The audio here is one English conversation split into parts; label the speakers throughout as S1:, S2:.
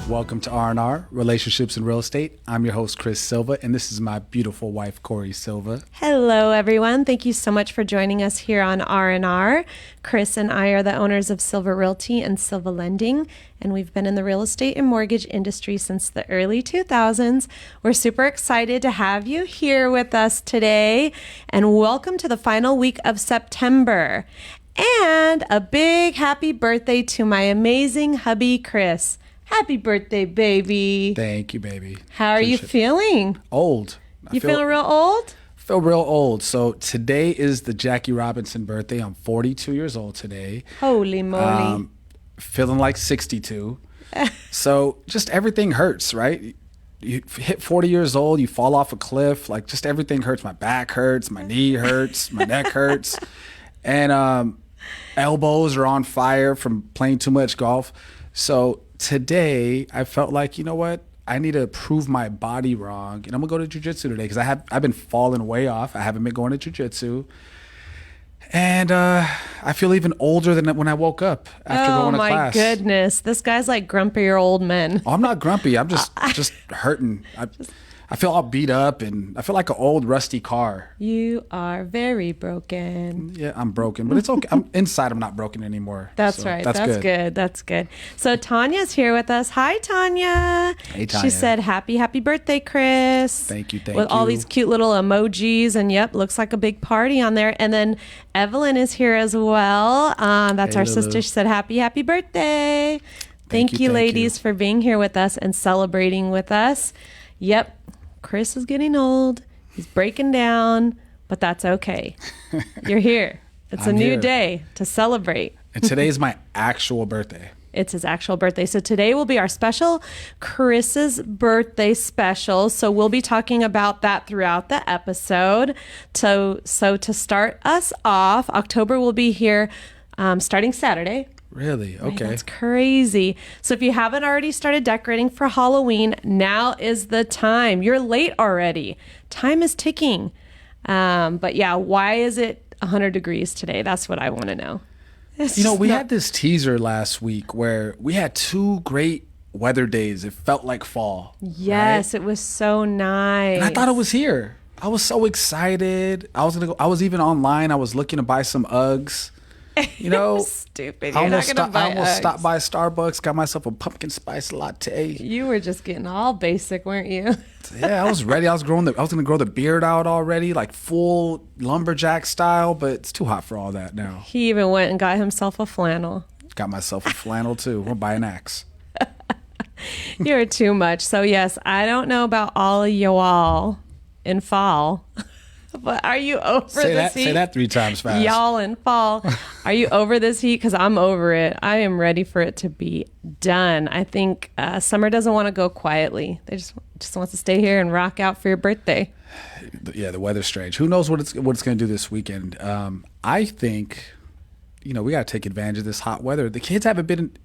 S1: Welcome to R&R, Relationships in Real Estate. I'm your host, Chris Silva, and this is my beautiful wife, Corey Silva.
S2: Hello, everyone. Thank you so much for joining us here on R&R. Chris and I are the owners of Silva Realty and Silva Lending, and we've been in the real estate and mortgage industry since the early 2000s. We're super excited to have you here with us today, and welcome to the final week of September. And a big happy birthday to my amazing hubby, Chris. Happy birthday, baby.
S1: Thank you, baby.
S2: How are you feeling?
S1: Old.
S2: You feeling real old?
S1: Feel real old. So today is the Jackie Robinson birthday. I'm 42 years old today.
S2: Holy moly.
S1: Feeling like 62. So just everything hurts, right? You hit 40 years old, you fall off a cliff. Like just everything hurts. My back hurts, my knee hurts, my neck hurts. And elbows are on fire from playing too much golf. So today I felt like, you know what? I need to prove my body wrong, and I'm gonna go to jiu-jitsu today because I've been falling way off. I haven't been going to jiu-jitsu, and I feel even older than when I woke up after going to class.
S2: Oh my goodness, this guy's like grumpier old men.
S1: Oh, I'm not grumpy. I'm just hurting. I feel all beat up, and I feel like an old rusty car.
S2: You are very broken.
S1: Yeah, I'm broken, but it's okay. Inside, I'm not broken anymore.
S2: That's
S1: so
S2: right. That's good. That's good. So Tanya's here with us. Hi, Tanya.
S1: Hey, Tanya.
S2: She said, happy birthday, Chris.
S1: Thank you.
S2: With all these cute little emojis, and yep, looks like a big party on there. And then Evelyn is here as well. That's our sister. She said, happy birthday. Thank you, ladies, for being here with us and celebrating with us. Yep. Chris is getting old. He's breaking down, but that's okay. You're here. It's a new day to celebrate.
S1: And today's my actual birthday.
S2: It's his actual birthday. So today will be our special Chris's birthday special. So we'll be talking about that throughout the episode. So to start us off, October will be here starting Saturday.
S1: Really? Okay.
S2: Right, that's crazy. So if you haven't already started decorating for Halloween, now is the time. You're late already. Time is ticking. But yeah, why is it 100 degrees today? That's what I want to know.
S1: We had this teaser last week where we had 2 great weather days. It felt like fall.
S2: Yes,
S1: right?
S2: It was so nice.
S1: And I thought it was here. I was so excited. I was even online. I was looking to buy some Uggs.
S2: Stupid. You're not gonna buy
S1: I almost
S2: Uggs.
S1: stopped by Starbucks, got myself a pumpkin spice latte.
S2: You were just getting all basic, weren't you?
S1: Yeah, I was ready. I was gonna grow the beard out already, like full lumberjack style, but it's too hot for all that now.
S2: He even went and got himself a flannel.
S1: Got myself a flannel too. We'll buy an axe.
S2: You're too much. So yes, I don't know about all of you all in fall. But are you over this heat?
S1: Say that 3 times fast.
S2: Y'all in fall. Are you over this heat? Because I'm over it. I am ready for it to be done. I think summer doesn't want to go quietly. They just wants to stay here and rock out for your birthday.
S1: Yeah, the weather's strange. Who knows what it's going to do this weekend? I think, we got to take advantage of this hot weather. The kids haven't been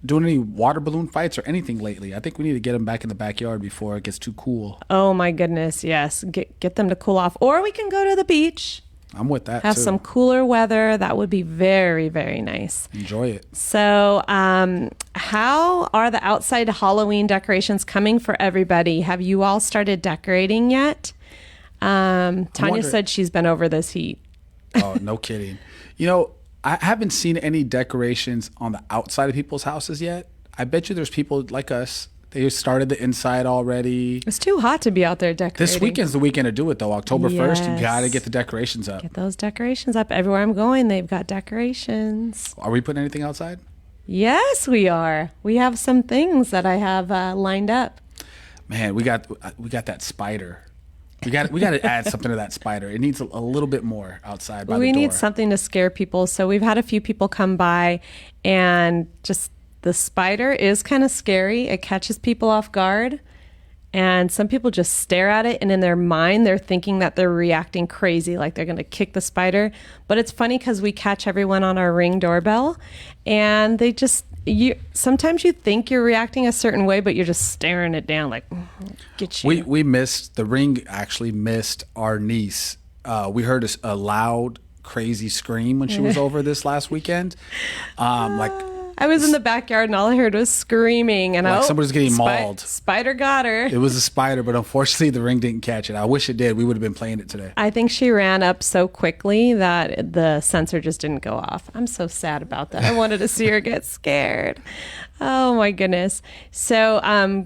S1: doing any water balloon fights or anything lately. I think we need to get them back in the backyard before it gets too cool.
S2: Oh my goodness, yes. Get them to cool off. Or we can go to the beach.
S1: I'm with that
S2: Have
S1: too.
S2: some cooler weather. That would be very, very nice.
S1: Enjoy it.
S2: So how are the outside Halloween decorations coming for everybody? Have you all started decorating yet? Tanya said she's been over this heat.
S1: Oh, no kidding. I haven't seen any decorations on the outside of people's houses yet. I bet you there's people like us. They started the inside already.
S2: It's too hot to be out there decorating.
S1: This weekend's the weekend to do it, though. October 1st, you got to
S2: Yes.
S1: get the decorations up.
S2: Get those decorations up. Everywhere I'm going, they've got decorations.
S1: Are we putting anything outside?
S2: Yes, we are. We have some things that I have lined up.
S1: Man, we got that spider. We got to add something to that spider. It needs a little bit more outside by the door.
S2: We need something to scare people. So we've had a few people come by, and just the spider is kind of scary. It catches people off guard. And some people just stare at it, and in their mind, they're thinking that they're reacting crazy, like they're going to kick the spider. But it's funny because we catch everyone on our Ring doorbell, and they just, sometimes you think you're reacting a certain way, but you're just staring it down like, get you.
S1: We missed, the Ring actually missed our niece. We heard a loud, crazy scream when she was over this last weekend. Like
S2: I was in the backyard and all I heard was screaming, and
S1: Like somebody's getting mauled.
S2: Spider got her.
S1: It was a spider, but unfortunately the ring didn't catch it. I wish it did. We would have been playing it today.
S2: I think she ran up so quickly that the sensor just didn't go off. I'm so sad about that. I wanted to see her get scared. Oh my goodness. So,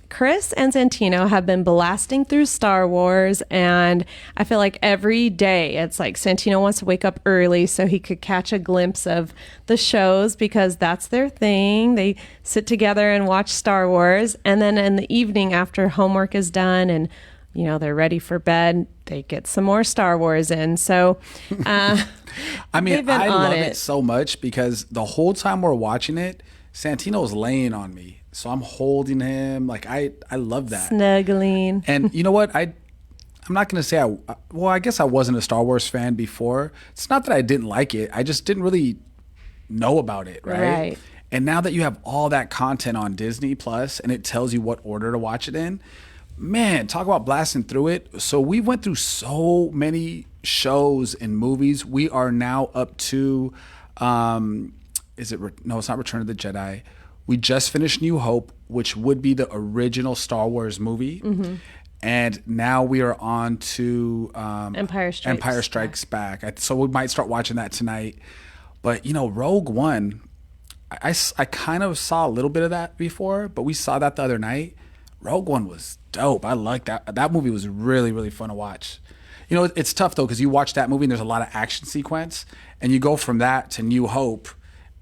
S2: Chris and Santino have been blasting through Star Wars, and I feel like every day it's like Santino wants to wake up early so he could catch a glimpse of the shows because that's their thing. They sit together and watch Star Wars, and then in the evening after homework is done and they're ready for bed, they get some more Star Wars in. So,
S1: I love it so much because the whole time we're watching it, Santino's laying on me. So I'm holding him. Like, I love that.
S2: Snuggling.
S1: And you know what? I'm not going to say I guess I wasn't a Star Wars fan before. It's not that I didn't like it. I just didn't really know about it, right? And now that you have all that content on Disney Plus and it tells you what order to watch it in, man, talk about blasting through it. So we went through so many shows and movies. We are now up to, no, it's not Return of the Jedi. We just finished New Hope, which would be the original Star Wars movie. Mm-hmm. And now we are on to
S2: Empire Strikes
S1: Back. So we might start watching that tonight. But, Rogue One, I kind of saw a little bit of that before, but we saw that the other night. Rogue One was dope. I like that. That movie was really, really fun to watch. It's tough, though, because you watch that movie and there's a lot of action sequence. And you go from that to New Hope.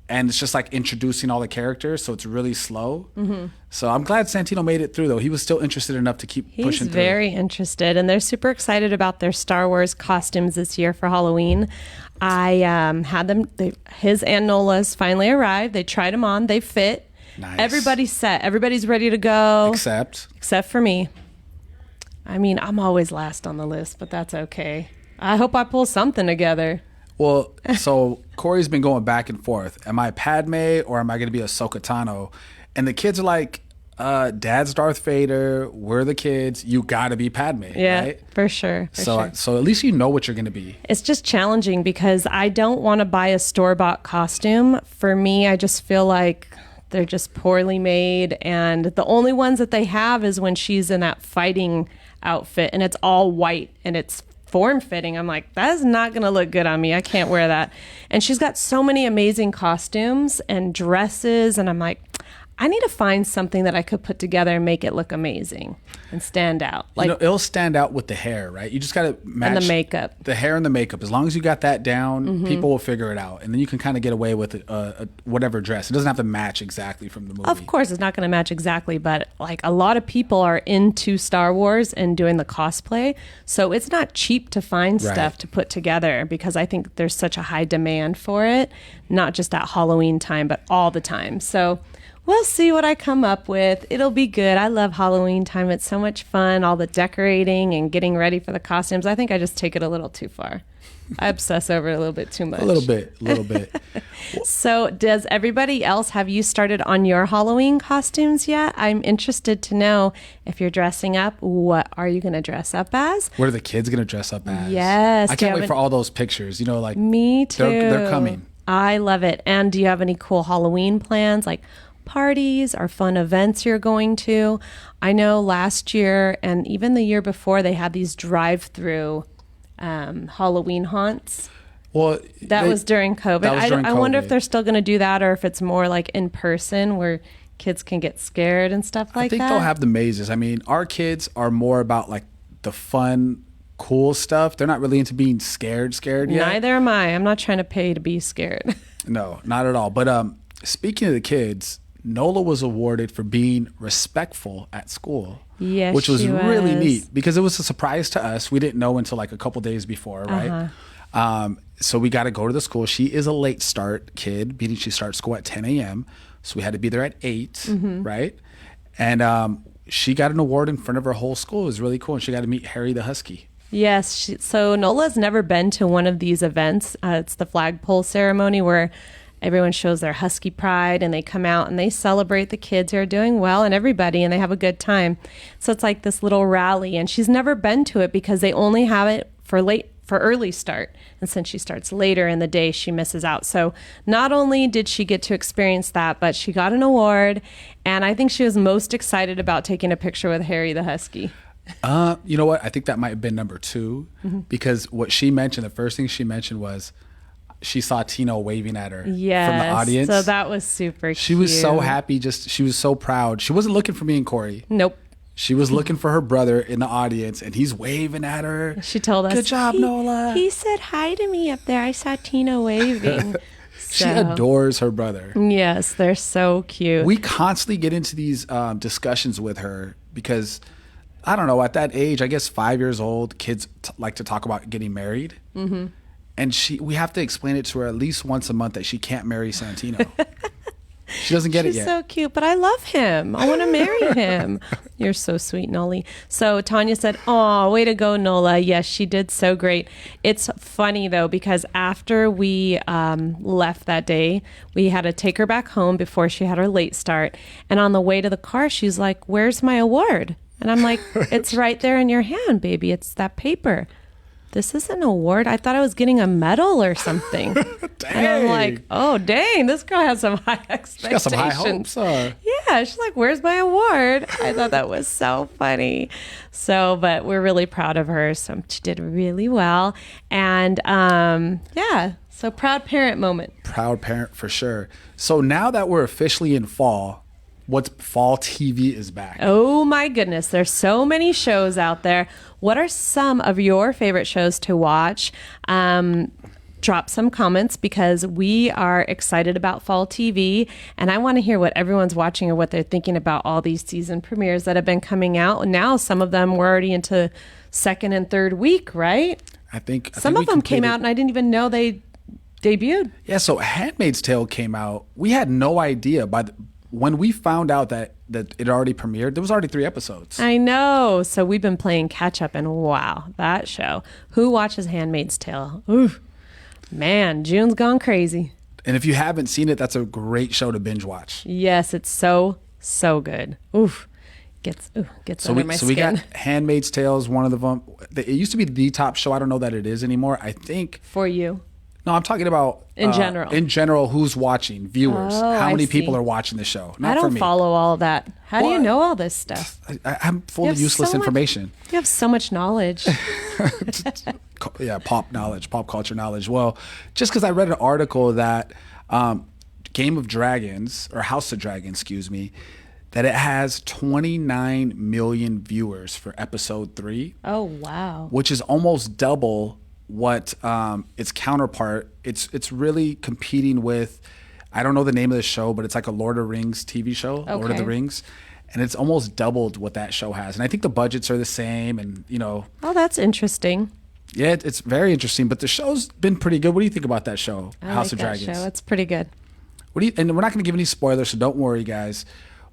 S1: And it's just like introducing all the characters, so it's really slow. Mm-hmm. So I'm glad Santino made it through, though. He was still interested enough to keep pushing through.
S2: He's very interested, and they're super excited about their Star Wars costumes this year for Halloween. I had them. His and Nola's finally arrived. They tried them on. They fit.
S1: Nice.
S2: Everybody's set. Everybody's ready to go.
S1: Except
S2: for me. I mean, I'm always last on the list, but that's okay. I hope I pull something together.
S1: Well, so Corey's been going back and forth. Am I Padme or am I going to be Ahsoka Tano? And the kids are like, Dad's Darth Vader. We're the kids. You got to be Padme, right?
S2: For sure.
S1: So at least you know what you're going to be.
S2: It's just challenging because I don't want to buy a store-bought costume. For me, I just feel like they're just poorly made. And the only ones that they have is when she's in that fighting outfit and it's all white and it's form-fitting. I'm like, that is not going to look good on me. I can't wear that. And she's got so many amazing costumes and dresses, and I'm like, I need to find something that I could put together and make it look amazing and stand out. Like,
S1: it'll stand out with the hair, right? You just got to match
S2: and the makeup.
S1: The hair and the makeup. As long as you got that down, people will figure it out. And then you can kind of get away with whatever dress. It doesn't have to match exactly from the movie.
S2: Of course, it's not going to match exactly, but like a lot of people are into Star Wars and doing the cosplay. So it's not cheap to find stuff to put together because I think there's such a high demand for it, not just at Halloween time, but all the time. So we'll see what I come up with. It'll be good. I love Halloween time. It's so much fun, all the decorating and getting ready for the costumes. I think I just take it a little too far. I obsess over it a little bit too much.
S1: A little bit.
S2: So does everybody else, have you started on your Halloween costumes yet? I'm interested to know if you're dressing up, what are you going to dress up as?
S1: What are the kids going to dress up as?
S2: Yes.
S1: I can't wait for all those pictures.
S2: Me too.
S1: They're coming.
S2: I love it. And do you have any cool Halloween plans? Like parties or fun events you're going to? I know last year and even the year before they had these drive-through Halloween haunts.
S1: Well,
S2: that was during COVID. I wonder if they're still going to do that or if it's more like in person where kids can get scared and stuff like that.
S1: I think they'll have the mazes. I mean, our kids are more about like the fun, cool stuff. They're not really into being scared yet.
S2: Neither am I. I'm not trying to pay to be scared.
S1: No, not at all. But speaking of the kids, Nola was awarded for being respectful at school.
S2: Yes,
S1: which was
S2: she
S1: really
S2: was.
S1: neat because it was a surprise to us. We didn't know until like a couple days before, right? So we got to go to the school. She is a late start kid, meaning she starts school at 10 a.m. So we had to be there at 8, right? And she got an award in front of her whole school. It was really cool. And she got to meet Harry the Husky.
S2: Yes. So Nola's never been to one of these events. It's the flagpole ceremony where everyone shows their husky pride and they come out and they celebrate the kids who are doing well and everybody, and they have a good time. So it's like this little rally, and she's never been to it because they only have it for late for early start. And since she starts later in the day, she misses out. So not only did she get to experience that, but she got an award. And I think she was most excited about taking a picture with Harry the Husky.
S1: You know what? I think that might have been number 2 because what she mentioned, the first thing she mentioned was she saw Tino waving at her from the audience.
S2: So that was super cute.
S1: She was so happy. She was so proud. She wasn't looking for me and Corey.
S2: Nope.
S1: She was looking for her brother in the audience, and he's waving at her.
S2: She told us,
S1: "Good job, Nola."
S2: He said hi to me up there. I saw Tina waving.
S1: She adores her brother.
S2: Yes, they're so cute.
S1: We constantly get into these discussions with her because, I don't know, at that age, I guess 5 years old, kids like to talk about getting married. Mm-hmm. And we have to explain it to her at least once a month that she can't marry Santino. She doesn't get it yet.
S2: She's so cute, but I love him. I want to marry him. You're so sweet, Noli. So Tanya said, "Oh, way to go, Nola." Yes, she did so great. It's funny, though, because after we left that day, we had to take her back home before she had her late start. And on the way to the car, she's like, "Where's my award?" And I'm like, "It's right there in your hand, baby. It's that paper. This is an award. I thought I was getting a medal or something." And I'm like, "Oh, dang, this girl has some high expectations."
S1: She got some high hopes.
S2: Yeah, she's like, "Where's my award?" I thought that was so funny. So, but we're really proud of her. So she did really well. And yeah, so proud parent moment.
S1: Proud parent for sure. So now that we're officially in fall, fall TV is back.
S2: Oh my goodness, there's so many shows out there. What are some of your favorite shows to watch? Drop some comments because we are excited about fall TV, and I want to hear what everyone's watching or what they're thinking about all these season premieres that have been coming out. Now some of them were already into second and third week, right?
S1: I think
S2: some of them came out and I didn't even know they debuted.
S1: Yeah, so Handmaid's Tale came out. We had no idea when we found out that it already premiered, there was already 3 episodes.
S2: I know. So we've been playing catch up, and wow, that show. Who watches Handmaid's Tale? Ooh, man, June's gone crazy.
S1: And if you haven't seen it, that's a great show to binge watch.
S2: Yes, it's so good. Oof, gets under my skin.
S1: So we got Handmaid's Tale is one of them. It used to be the top show. I don't know that it is anymore. I think
S2: for you.
S1: No, I'm talking about
S2: in general.
S1: In general, who's watching? Viewers. How many people are watching the show?
S2: Not I don't
S1: for me.
S2: Follow all of that. How do you know all this stuff?
S1: I'm full of useless information.
S2: You have so much knowledge.
S1: Yeah, pop culture knowledge. Well, just because I read an article that Game of Dragons, or House of Dragons, excuse me, that it has 29 million viewers for episode 3.
S2: Oh, wow.
S1: Which is almost double what its counterpart. It's really competing with, I don't know the name of the show, but it's like a Lord of the Rings TV show, okay. Lord of the Rings, and it's almost doubled what that show has. And I think the budgets are the same, and
S2: Oh, that's interesting.
S1: Yeah, it's very interesting, but the show's been pretty good. What do you think about that show, House of Dragons?
S2: Show. It's pretty good.
S1: And we're not going to give any spoilers, so don't worry, guys.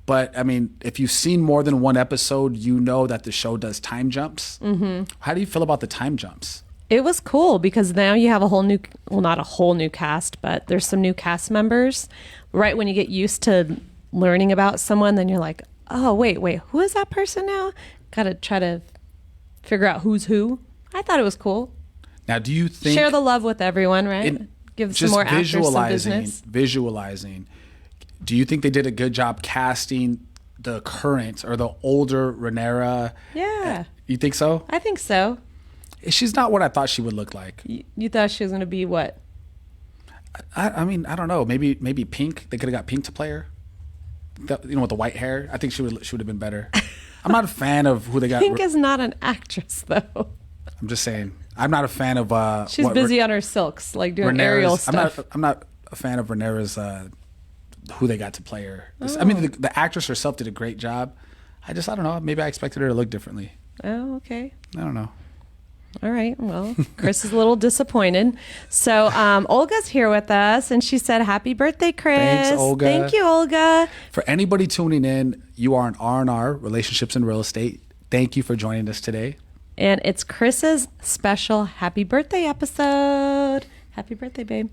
S1: But I mean, if you've seen more than one episode, you know that the show does time jumps. Mm-hmm. How do you feel about the time jumps?
S2: It was cool because now you have a whole new, well, not a whole new cast, but there's some new cast members. Right when you get used to learning about someone, then you're like, oh, wait, who is that person now? Got to try to figure out who's who. I thought it was cool.
S1: Now, do you think...
S2: Share the love with everyone, right? Give some more actors some business.
S1: Visualizing. Do you think they did a good job casting the current or the older Rhaenyra?
S2: Yeah.
S1: You think so?
S2: I think so.
S1: She's not what I thought she would look like.
S2: You thought she was going to be what?
S1: I mean, I don't know. Maybe Pink. They could have got Pink to play her. With the white hair. I think she would have been better. I'm not a fan of who they got.
S2: Pink is not an actress, though.
S1: I'm just saying. I'm not a fan of.
S2: She's busy on her silks, like doing aerial stuff.
S1: I'm not a fan of Rhaenyra's. Who they got to play her. Oh. I mean, the actress herself did a great job. I don't know. Maybe I expected her to look differently.
S2: Oh, okay.
S1: I don't know.
S2: All right. Well, Chris is a little disappointed. So Olga's here with us, and she said, "Happy birthday, Chris!"
S1: Thanks, Olga.
S2: Thank you, Olga.
S1: For anybody tuning in, you are an R&R, Relationships and Real Estate. Thank you for joining us today.
S2: And it's Chris's special happy birthday episode. Happy birthday, babe.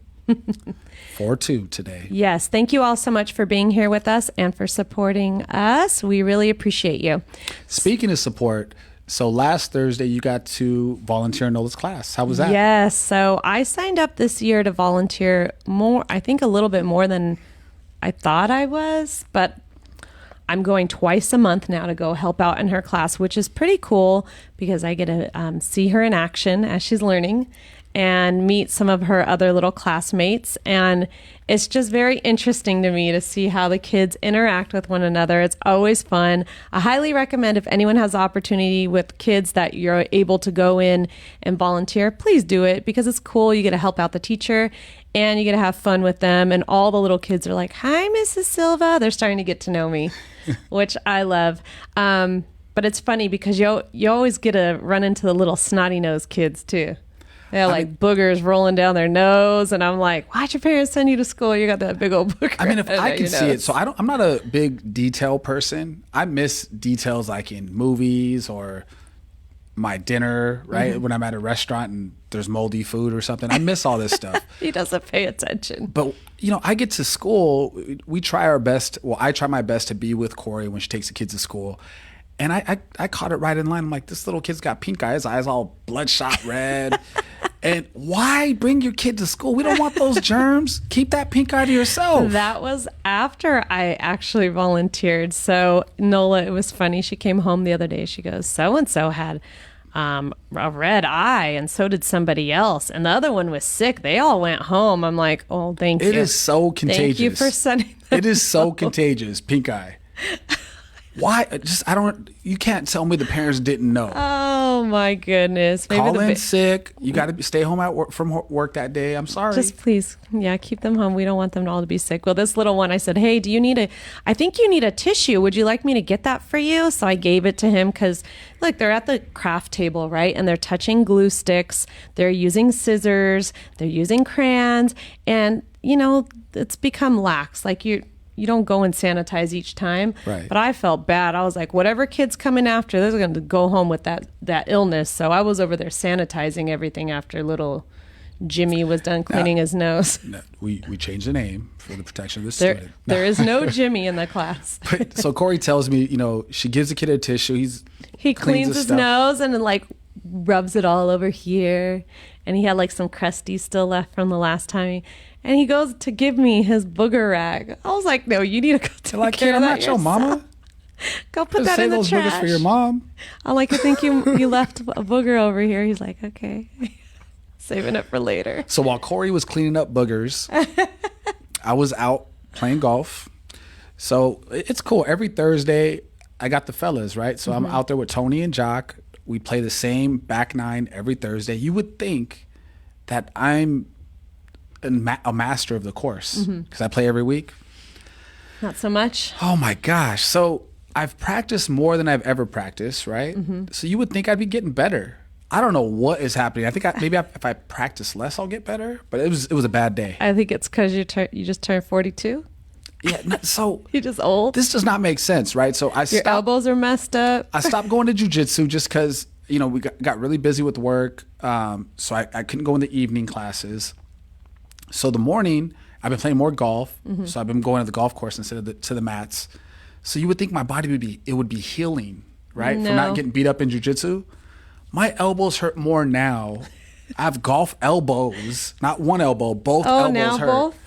S1: 4-2 today.
S2: Yes. Thank you all so much for being here with us and for supporting us. We really appreciate you.
S1: Speaking of support, So last Thursday, you got to volunteer in Nola's class. How was that?
S2: Yes. So I signed up this year to volunteer more, I think a little bit more than I thought I was, but I'm going twice a month now to go help out in her class, which is pretty cool because I get to see her in action as she's learning and meet some of her other little classmates. And it's just very interesting to me to see how the kids interact with one another. It's always fun. I highly recommend if anyone has the opportunity with kids that you're able to go in and volunteer, please do it because it's cool. You get to help out the teacher and you get to have fun with them. And all the little kids are like, "Hi, Mrs. Silva." They're starting to get to know me, which I love. But it's funny because you always get to run into the little snotty-nosed kids too. They have like boogers rolling down their nose, and I'm like, "Why'd your parents send you to school? You got that big old booger."
S1: I mean, if I can see it, so I'm not a big detail person. I miss details like in movies or my dinner, right? When I'm at a restaurant and there's moldy food or something, I miss all this stuff.
S2: He doesn't pay attention.
S1: But I get to school. We try our best. Well, I try my best to be with Corey when she takes the kids to school. And I caught it right in line. I'm like, this little kid's got pink eye. His eyes all bloodshot red. And why bring your kid to school? We don't want those germs. Keep that pink eye to yourself.
S2: That was after I actually volunteered. So Nola, it was funny. She came home the other day. She goes, "So-and-so had a red eye, and so did somebody else. And the other one was sick. They all went home." I'm like, "Oh, thank you."
S1: It is so contagious.
S2: Thank you for sending that.
S1: It is so contagious, pink eye. Why? You can't tell me the parents didn't know.
S2: Oh my goodness. Maybe
S1: Call in sick. You got to stay home from work that day. I'm sorry.
S2: Just please, keep them home. We don't want them all to be sick. Well, this little one, I said, "Hey, I think you need a tissue. Would you like me to get that for you?" So I gave it to him because, look, they're at the craft table, right? And they're touching glue sticks. They're using scissors. They're using crayons. And, it's become lax. Like you don't go and sanitize each time.
S1: Right.
S2: But I felt bad. I was like, whatever kid's coming after, they're going to go home with that illness. So I was over there sanitizing everything after little Jimmy was done cleaning his nose.
S1: No, we changed the name for the protection of the student.
S2: There is no Jimmy in the class.
S1: So Corey tells me, she gives the kid a tissue.
S2: He cleans his nose and then rubs it all over here. And he had some crusty still left from the last time. And he goes to give me his booger rag. I was like, "No, you need to go take care of that
S1: I'm not your mama.
S2: Go put that in the trash.
S1: Save those boogers for your mom."
S2: I'm like, "I think you left a booger over here." He's like, "Okay." Saving it for later.
S1: So while Corey was cleaning up boogers, I was out playing golf. So it's cool. Every Thursday, I got the fellas, right? So I'm out there with Tony and Jock. We play the same back nine every Thursday. You would think that I'm a master of the course because I play every week.
S2: Not so much.
S1: Oh my gosh. So I've practiced more than I've ever practiced, right? So you would think I'd be getting better. I don't know what is happening. I think if I practice less, I'll get better. But it was a bad day.
S2: I think it's because you just turned 42.
S1: Yeah. So
S2: You're just old.
S1: This does not make sense, right? So
S2: Your elbows are messed up.
S1: I stopped going to jujitsu just because we got really busy with work. So I couldn't go in the evening classes. So the morning, I've been playing more golf. So I've been going to the golf course instead of to the mats. So you would think my body would be healing, right?
S2: No.
S1: From not getting beat up in jiu-jitsu. My elbows hurt more now. I have golf elbows, not one elbow, both elbows
S2: now
S1: hurt.
S2: Both?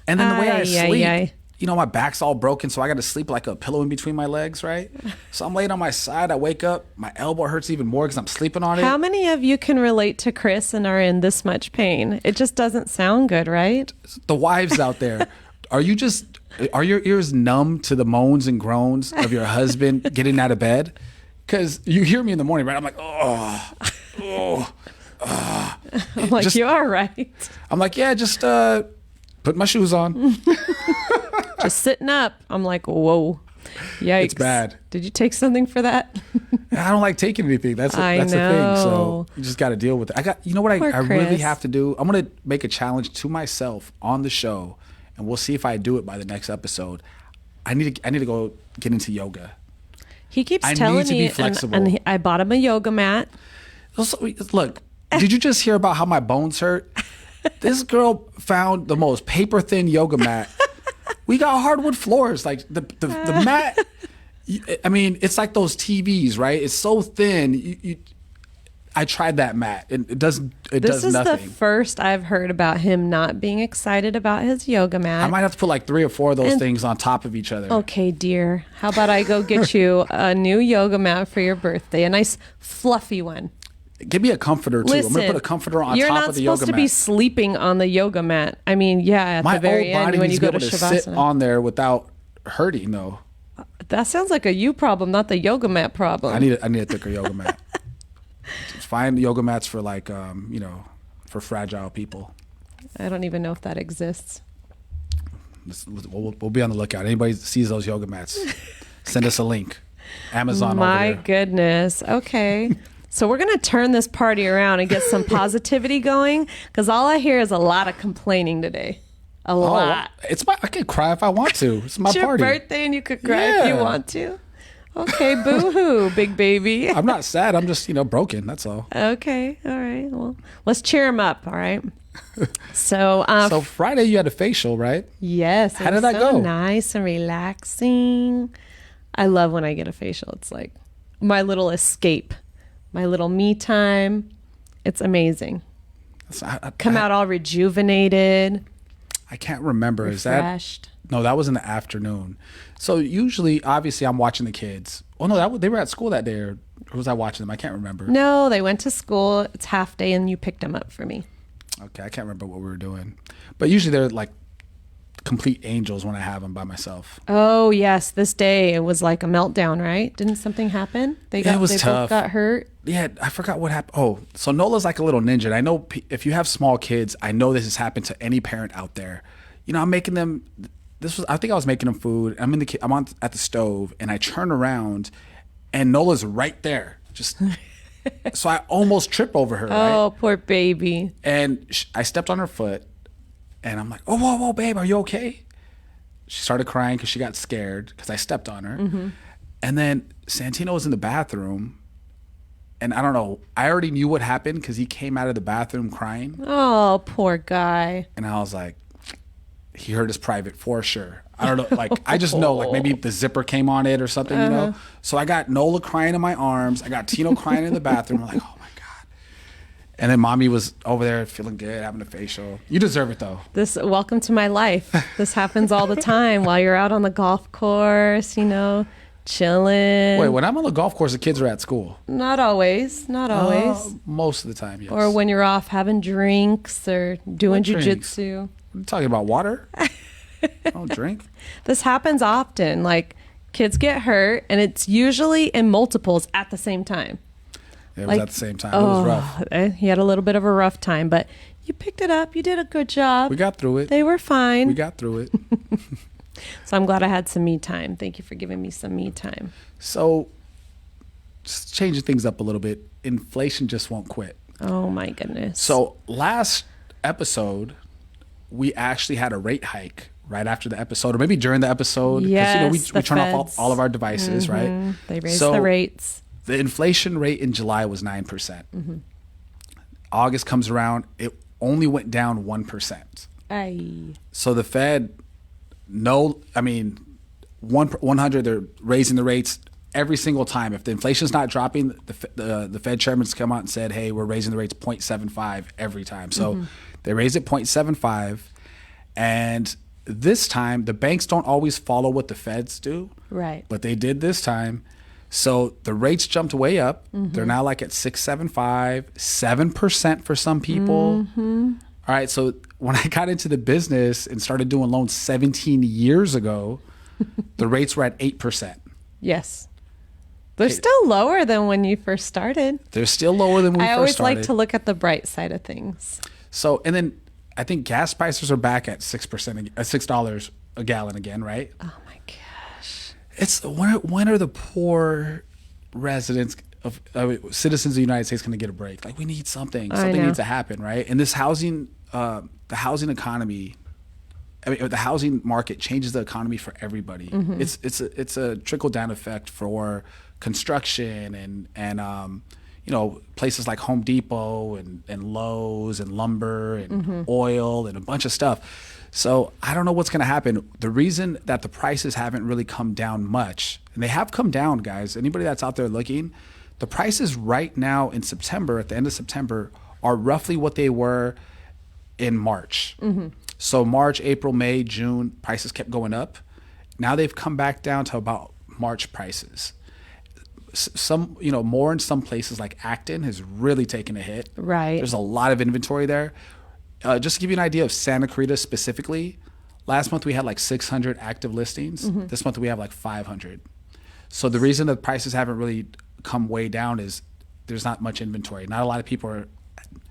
S1: And then the way I sleep,
S2: Ay.
S1: my back's all broken, so I got to sleep like a pillow in between my legs, right? So I'm laying on my side. I wake up, my elbow hurts even more because I'm sleeping on it.
S2: How many of you can relate to Chris and are in this much pain? It just doesn't sound good, right?
S1: The wives out there, are your ears numb to the moans and groans of your husband getting out of bed? Because you hear me in the morning, right? I'm like,
S2: I'm like, you are right.
S1: I'm like, yeah, just put my shoes on.
S2: Just sitting up. I'm like, whoa. Yikes.
S1: It's bad.
S2: Did you take something for that?
S1: I don't like taking anything. That's the thing. So you just got to deal with it. You know what I really have to do? I'm going to make a challenge to myself on the show, and we'll see if I do it by the next episode. I need to go get into yoga.
S2: He keeps telling me,
S1: be flexible.
S2: and I bought him a yoga mat.
S1: Look, did you just hear about how my bones hurt? This girl found the most paper thin yoga mat. We got hardwood floors. Like the mat I mean, it's like those TVs, right? It's so thin. I tried that mat. It doesn't. It
S2: This
S1: does
S2: is the
S1: nothing.
S2: first I've heard about him not being excited about his yoga mat.
S1: I might have to put like 3 or 4 of those
S2: And-
S1: things on top of each other.
S2: Okay, dear. How about I go get you a new yoga mat for your birthday? A nice fluffy one.
S1: Give me a comforter too.
S2: Listen,
S1: I'm gonna put a comforter on
S2: you're
S1: top
S2: not
S1: of the yoga
S2: supposed to
S1: mat.
S2: be sleeping on the yoga mat. I mean, yeah, at
S1: My
S2: the very
S1: old
S2: end
S1: body
S2: when
S1: needs
S2: you
S1: to
S2: go
S1: be
S2: to
S1: able to sit
S2: Shavasana.
S1: on there without hurting though.
S2: That sounds like a you problem, not the yoga mat problem.
S1: I need a thicker yoga mat. Find yoga mats for like for fragile people.
S2: I don't even know if that exists.
S1: We'll be on the lookout. Anybody sees those yoga mats, send us a link. Amazon
S2: My
S1: over there.
S2: goodness. Okay. So we're going to turn this party around and get some positivity going because all I hear is a lot of complaining today. A lot.
S1: I can cry if I want to. It's my
S2: It's your
S1: party.
S2: birthday and you could cry if you
S1: Yeah.
S2: want to. Okay, boo-hoo, big baby.
S1: I'm not sad. I'm just broken. That's all.
S2: Okay, all right. Well, let's cheer him up, all right? So,
S1: So Friday you had a facial, right?
S2: yes.
S1: How
S2: it
S1: did
S2: was
S1: that
S2: so
S1: go?
S2: nice and relaxing. I love when I get a facial. It's like my little escape, my little me time. It's amazing. Come out all rejuvenated,
S1: I can't remember. Is that
S2: refreshed.
S1: no? That was in the afternoon. So usually, obviously, I'm watching the kids. Oh no, they were at school that day, or was I watching them? I can't remember.
S2: No, they went to school. It's half day, and you picked them up for me.
S1: Okay, I can't remember what we were doing. But usually they're like complete angels when I have them by myself.
S2: Oh yes, this day it was like a meltdown, right? Didn't something happen? They
S1: Yeah, it was
S2: they
S1: tough.
S2: both got hurt.
S1: Yeah, I forgot what happened. Oh, so Nola's like a little ninja. And I know if you have small kids, I know this has happened to any parent out there. I'm making them. I think I was making them food. I'm at the stove, and I turn around, and Nola's right there. Just so I almost trip over her. Right?
S2: Oh, poor baby.
S1: And I stepped on her foot, and I'm like, "Oh, whoa, babe, are you okay?" She started crying because she got scared because I stepped on her.
S2: Mm-hmm.
S1: And then Santino was in the bathroom, and I don't know. I already knew what happened because he came out of the bathroom crying,
S2: Oh, poor guy.
S1: and I was like, he hurt his private for sure. I don't know. Like I just know, like maybe the zipper came on it or something, So I got Nola crying in my arms. I got Tino crying in the bathroom. I'm like, oh my god. And then mommy was over there feeling good, having a facial. You deserve it though.
S2: Welcome to my life. This happens all the time while you're out on the golf course, chilling.
S1: Wait, when I'm on the golf course, the kids are at school.
S2: Not always. Not always.
S1: Most of the time, yes.
S2: Or when you're off having drinks or doing
S1: What drinks?
S2: jujitsu.
S1: What are you talking about? Water? I don't drink.
S2: This happens often. Like kids get hurt and it's usually in multiples at the same time.
S1: It was at the same time. It was rough.
S2: He had a little bit of a rough time, but you picked it up. You did a good job.
S1: We got through it.
S2: They were fine.
S1: We got through it.
S2: So I'm glad I had some me time. Thank you for giving me some me time.
S1: So, just changing things up a little bit. Inflation just won't quit.
S2: Oh my goodness.
S1: So last episode, we actually had a rate hike right after the episode, or maybe during the episode.
S2: Yes,
S1: we
S2: the
S1: turn off
S2: feds.
S1: all of our devices, right?
S2: They raised
S1: So
S2: the rates.
S1: The inflation rate in July was 9%. August comes around, it only went down 1%.
S2: Aye.
S1: So the Fed, 100, they're raising the rates every single time. If the inflation's not dropping, the Fed chairman's come out and said, hey, we're raising the rates 0.75 every time. So they raise it 0.75. And this time, the banks don't always follow what the Feds do.
S2: Right.
S1: But they did this time. So the rates jumped way up. They're now like at 6.75, 7% for some people. All right. So when I got into the business and started doing loans 17 years ago, the rates were at 8%.
S2: Yes. They're still lower than when you first started.
S1: They're still lower than when we
S2: I
S1: first
S2: always
S1: started.
S2: like to look at the bright side of things.
S1: So, and then I think gas prices are back at $6 a gallon again, right?
S2: Oh my gosh.
S1: It's when are the poor residents of citizens of the United States going to get a break? Like we need something. Something
S2: know.
S1: needs to happen, right? And this housing, the housing economy, the housing market changes the economy for everybody. It's a trickle down effect for construction and places like Home Depot and Lowe's and lumber and oil and a bunch of stuff. So I don't know what's going to happen. The reason that the prices haven't really come down much, and they have come down, guys, anybody that's out there looking, the prices right now in September, at the end of September, are roughly what they were in March. So March, April, May, June, prices kept going up. Now they've come back down to about March prices. Some, more in some places like Acton has really taken a hit.
S2: Right.
S1: There's a lot of inventory there. Just to give you an idea of Santa Clarita specifically, last month we had like 600 active listings. This month we have like 500. So the reason that prices haven't really come way down is there's not much inventory. Not a lot of people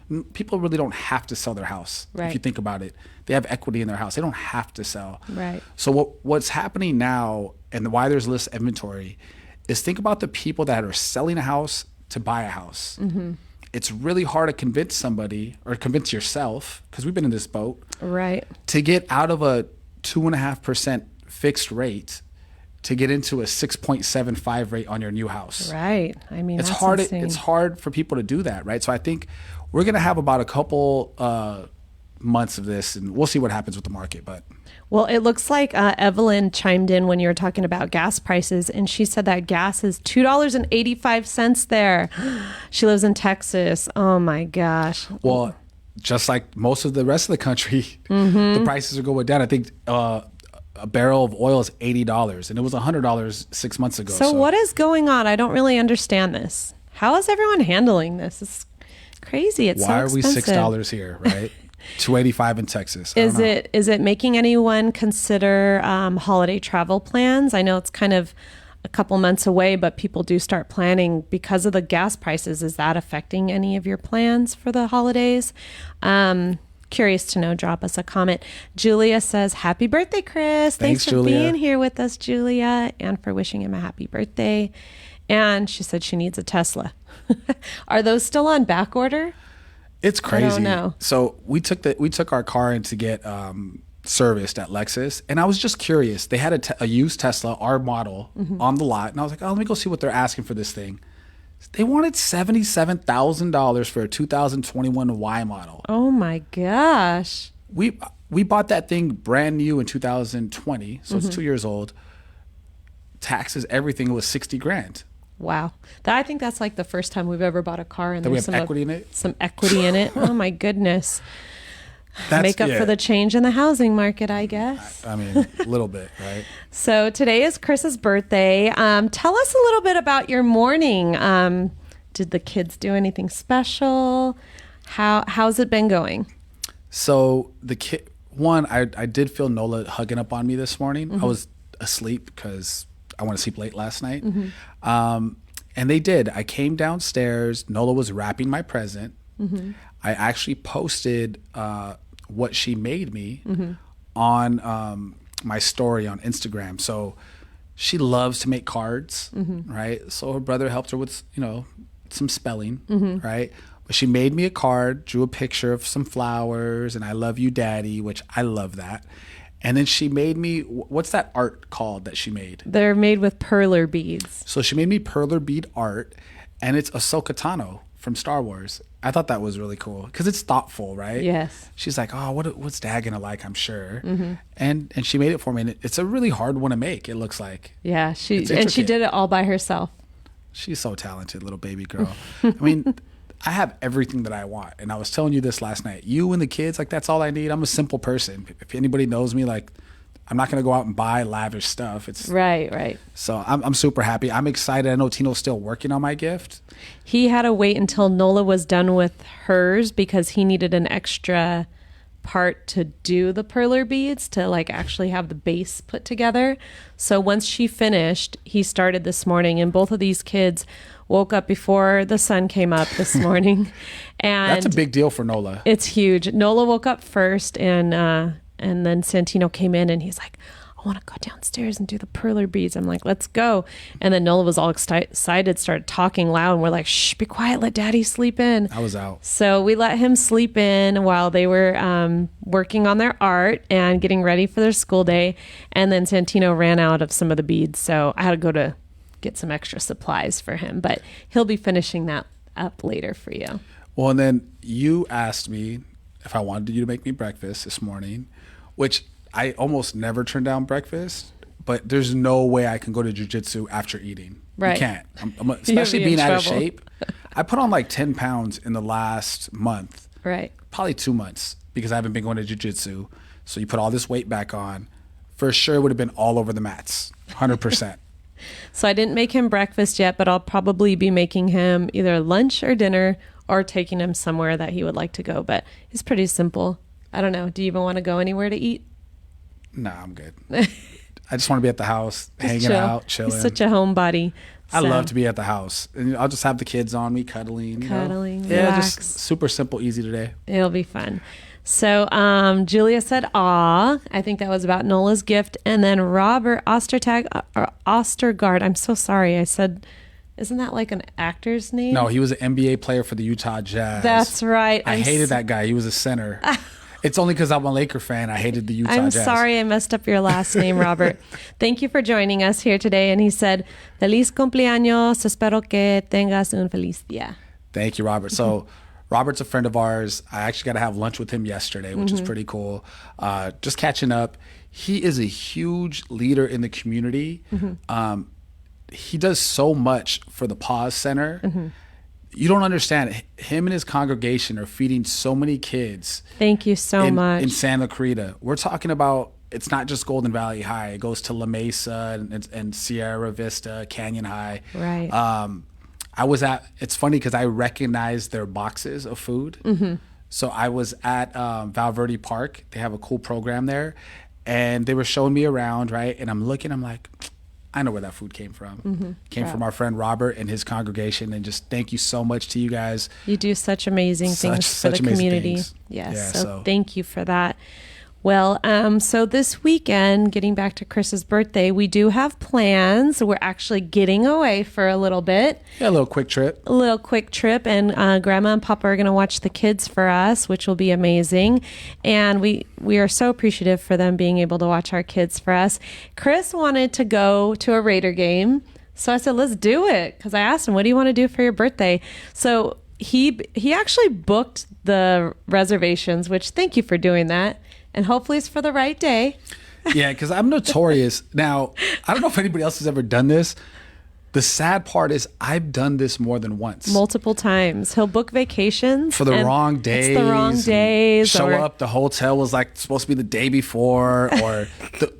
S1: really don't have to sell their house.
S2: Right.
S1: If you think about it, they have equity in their house. They don't have to sell.
S2: Right.
S1: So what's happening now and why there's less inventory is think about the people that are selling a house to buy a house. It's really hard to convince somebody or convince yourself, because we've been in this boat,
S2: Right.
S1: to get out of a 2.5% fixed rate to get into a 6.75 rate on your new house.
S2: Right. I mean,
S1: It's
S2: that's
S1: hard.
S2: insane.
S1: It's hard for people to do that, right? So I think we're going to have about a couple months of this, and we'll see what happens with the market. But
S2: Well, it looks like Evelyn chimed in when you were talking about gas prices, and she said that gas is $2.85 there. She lives in Texas. Oh my gosh.
S1: well, just like most of the rest of the country, the prices are going down. I think a barrel of oil is $80, and it was $100 6 months ago.
S2: So what is going on? I don't really understand this. How is everyone handling this? It's crazy. It's
S1: Why
S2: so
S1: are we
S2: expensive.
S1: $6 here, right? $2.85 in Texas. I don't
S2: Is
S1: know.
S2: it making anyone consider holiday travel plans? I know it's kind of a couple months away, but people do start planning because of the gas prices. Is that affecting any of your plans for the holidays? Curious to know. Drop us a comment. Julia says, "Happy birthday, Chris!
S1: Thanks,
S2: for
S1: Julia.
S2: being here with us, Julia, and for wishing him a happy birthday." And she said she needs a Tesla. Are those still on back order?
S1: It's crazy.
S2: don't know.
S1: So we took our car in to get serviced at Lexus, and I was just curious. They had a used Tesla, our model, on the lot, and I was like, "Oh, let me go see what they're asking for this thing." They wanted $77,000 for a 2021 Y model.
S2: Oh my gosh!
S1: We bought that thing brand new in 2020, so it's 2 years old. Taxes, everything was $60,000.
S2: Wow. I think that's like the first time we've ever bought a car and
S1: That we
S2: there's
S1: have equity in it?
S2: Some equity in it. Oh my goodness.
S1: That's,
S2: Make up
S1: yeah,
S2: for the change in the housing market, I guess.
S1: I mean, a little bit, right?
S2: So today is Chris's birthday. Tell us a little bit about your morning. Did the kids do anything special? How's it been going?
S1: So I did feel Nola hugging up on me this morning. I was asleep because I went to sleep late last night. And they did. I came downstairs. Nola was wrapping my present. I actually posted what she made me on my story on Instagram. So she loves to make cards, right? So her brother helped her with, some spelling, right? But she made me a card, drew a picture of some flowers and "I love you, Daddy," which I love that. And then she made me, what's that art called that she made?
S2: They're made with perler beads.
S1: So she made me perler bead art, and it's Ahsoka Tano from Star Wars. I thought that was really cool because it's thoughtful, right?
S2: Yes.
S1: She's like, "Oh, what's Dad gonna like?" I'm sure. And she made it for me, and it's a really hard one to make. It looks like
S2: Yeah,
S1: It's
S2: she
S1: intricate.
S2: did it all by herself.
S1: she's so talented, little baby girl. I mean, I have everything that I want, and I was telling you this last night. You and the kids, like that's all I need. I'm a simple person. If anybody knows me, like I'm not gonna go out and buy lavish stuff. It's
S2: Right.
S1: So I'm super happy. I'm excited. I know Tino's still working on my gift.
S2: He had to wait until Nola was done with hers because he needed an extra part to do the perler beads to like actually have the base put together. So once she finished, he started this morning, and both of these kids woke up before the sun came up this morning. And
S1: That's a big deal for Nola.
S2: it's huge. Nola woke up first, and then Santino came in, and he's like, "I want to go downstairs and do the perler beads." I'm like, "Let's go." And then Nola was all excited, started talking loud, and we're like, "Shh, be quiet, let Daddy sleep in."
S1: I was out.
S2: So we let him sleep in while they were working on their art and getting ready for their school day. And then Santino ran out of some of the beads, so I had to go to get some extra supplies for him. But he'll be finishing that up later for you.
S1: Well, and then you asked me if I wanted you to make me breakfast this morning, which I almost never turn down breakfast, but there's no way I can go to jiu-jitsu after eating.
S2: Right.
S1: You can't. Especially
S2: be in
S1: being out of
S2: trouble.
S1: shape. I put on like 10 pounds in the last month,
S2: Right.
S1: probably 2 months, because I haven't been going to jiu-jitsu. So you put all this weight back on. For sure, it would have been all over the mats, 100%.
S2: So I didn't make him breakfast yet, but I'll probably be making him either lunch or dinner or taking him somewhere that he would like to go. But it's pretty simple. I don't know. Do you even want to go anywhere to eat?
S1: No, I'm good. I just want to be at the house, hanging
S2: chill.
S1: out, chilling.
S2: He's such a homebody.
S1: I love to be at the house. And I'll just have the kids on me, cuddling.
S2: Cuddling,
S1: Yeah,
S2: relax.
S1: just super simple, easy today.
S2: It'll be fun. So Julia said, "Aw." I think that was about Nola's gift. And then Robert Ostergaard. I'm so sorry. I said, isn't that like an actor's name?
S1: No, he was an NBA player for the Utah Jazz.
S2: That's right.
S1: I hated that guy. He was a center. It's only because I'm a Laker fan. I hated the Utah
S2: I'm
S1: Jazz.
S2: sorry I messed up your last name, Robert. Thank you for joining us here today. And he said, "Feliz cumpleaños. Espero que tengas un feliz día."
S1: Thank you, Robert. So Robert's a friend of ours. I actually got to have lunch with him yesterday, which is pretty cool. Just catching up. He is a huge leader in the community. He does so much for the Pause Center. You don't understand. Him and his congregation are feeding so many kids.
S2: Thank you so much.
S1: In Santa Clarita. We're talking about, it's not just Golden Valley High. It goes to La Mesa and Sierra Vista, Canyon High.
S2: Right.
S1: It's funny because I recognized their boxes of food. So I was at Valverde Park. They have a cool program there. And they were showing me around, right? And I'm looking, I'm like, I know where that food came from. Came from our friend Robert and his congregation. And just thank you so much to you guys.
S2: You do such amazing things for the
S1: amazing
S2: community.
S1: things.
S2: Yes.
S1: Yeah,
S2: so thank you for that. Well, so this weekend, getting back to Chris's birthday, we do have plans. We're actually getting away for a little bit.
S1: Yeah, a little quick trip.
S2: A little quick trip, and Grandma and Papa are going to watch the kids for us, which will be amazing. And we are so appreciative for them being able to watch our kids for us. Chris wanted to go to a Raider game, so I said, let's do it, because I asked him, what do you want to do for your birthday? So he actually booked the reservations, which thank you for doing that. And hopefully it's for the right day.
S1: Yeah, because I'm notorious. Now, I don't know if anybody else has ever done this. The sad part is I've done this more than once.
S2: Multiple times. He'll book vacations.
S1: For the wrong days.
S2: It's the wrong days.
S1: Show up, the hotel was like supposed to be the day before. Or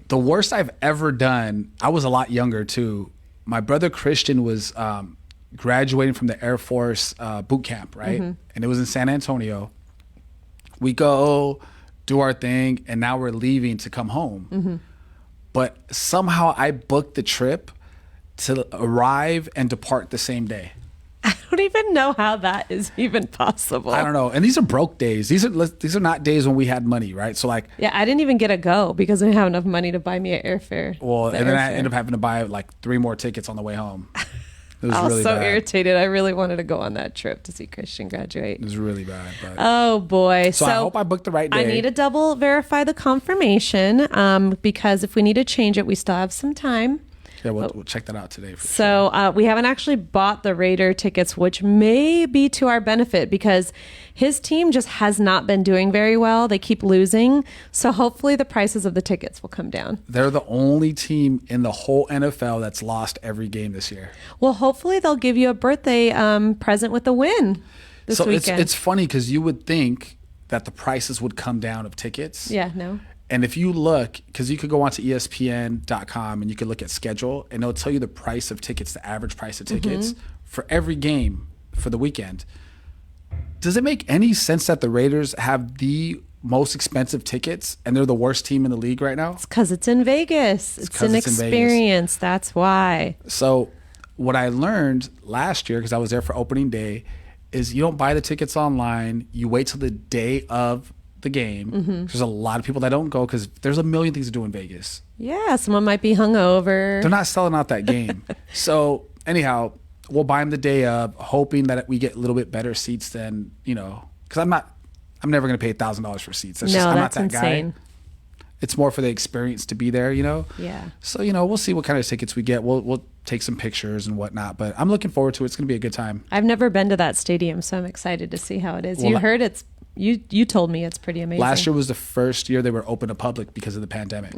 S1: the worst I've ever done, I was a lot younger too. My brother Christian was graduating from the Air Force boot camp, right? And it was in San Antonio. We go do our thing, and now we're leaving to come home. But somehow I booked the trip to arrive and depart the same day.
S2: I don't even know how that is even possible.
S1: I don't know. And these are broke days. These are not days when we had money, right? So like,
S2: yeah, I didn't even get a go because I didn't have enough money to buy me an airfare.
S1: Well, and then I ended up having to buy like 3 more tickets on the way home. It was
S2: I was
S1: really
S2: so
S1: bad.
S2: irritated. I really wanted to go on that trip to see Christian graduate.
S1: It was really bad. But
S2: Oh boy!
S1: so I hope I booked the right day.
S2: I need to double verify the confirmation because if we need to change it, we still have some time.
S1: Yeah, we'll check that out today. For
S2: So we haven't actually bought the Raider tickets, which may be to our benefit because his team just has not been doing very well. They keep losing. So hopefully the prices of the tickets will come down.
S1: They're the only team in the whole NFL that's lost every game this year.
S2: Well, hopefully they'll give you a birthday present with a win this weekend.
S1: It's funny because you would think that the prices would come down of tickets.
S2: Yeah, no.
S1: And if you look, because you could go onto ESPN.com and you could look at schedule, and it'll tell you the price of tickets, the average price of tickets for every game for the weekend. Does it make any sense that the Raiders have the most expensive tickets and they're the worst team in the league right now?
S2: It's because it's in Vegas. It's an experience. That's why.
S1: So what I learned last year, because I was there for opening day, is you don't buy the tickets online. You wait till the day of the game. There's a lot of people that don't go because there's a million things to do in Vegas.
S2: Yeah, someone might be hungover.
S1: They're not selling out that game. So anyhow, we'll buy them the day of, hoping that we get a little bit better seats than, because I'm never going to pay $1,000 for seats. I'm not that
S2: insane.
S1: guy. It's more for the experience to be there, you know?
S2: Yeah.
S1: So, you know, we'll see what kind of tickets we get. We'll take some pictures and whatnot, but I'm looking forward to it. It's going to be a good time.
S2: I've never been to that stadium, so I'm excited to see how it is.
S1: Well,
S2: You heard you told me it's pretty amazing.
S1: Last year was the first year they were open to public because of the pandemic.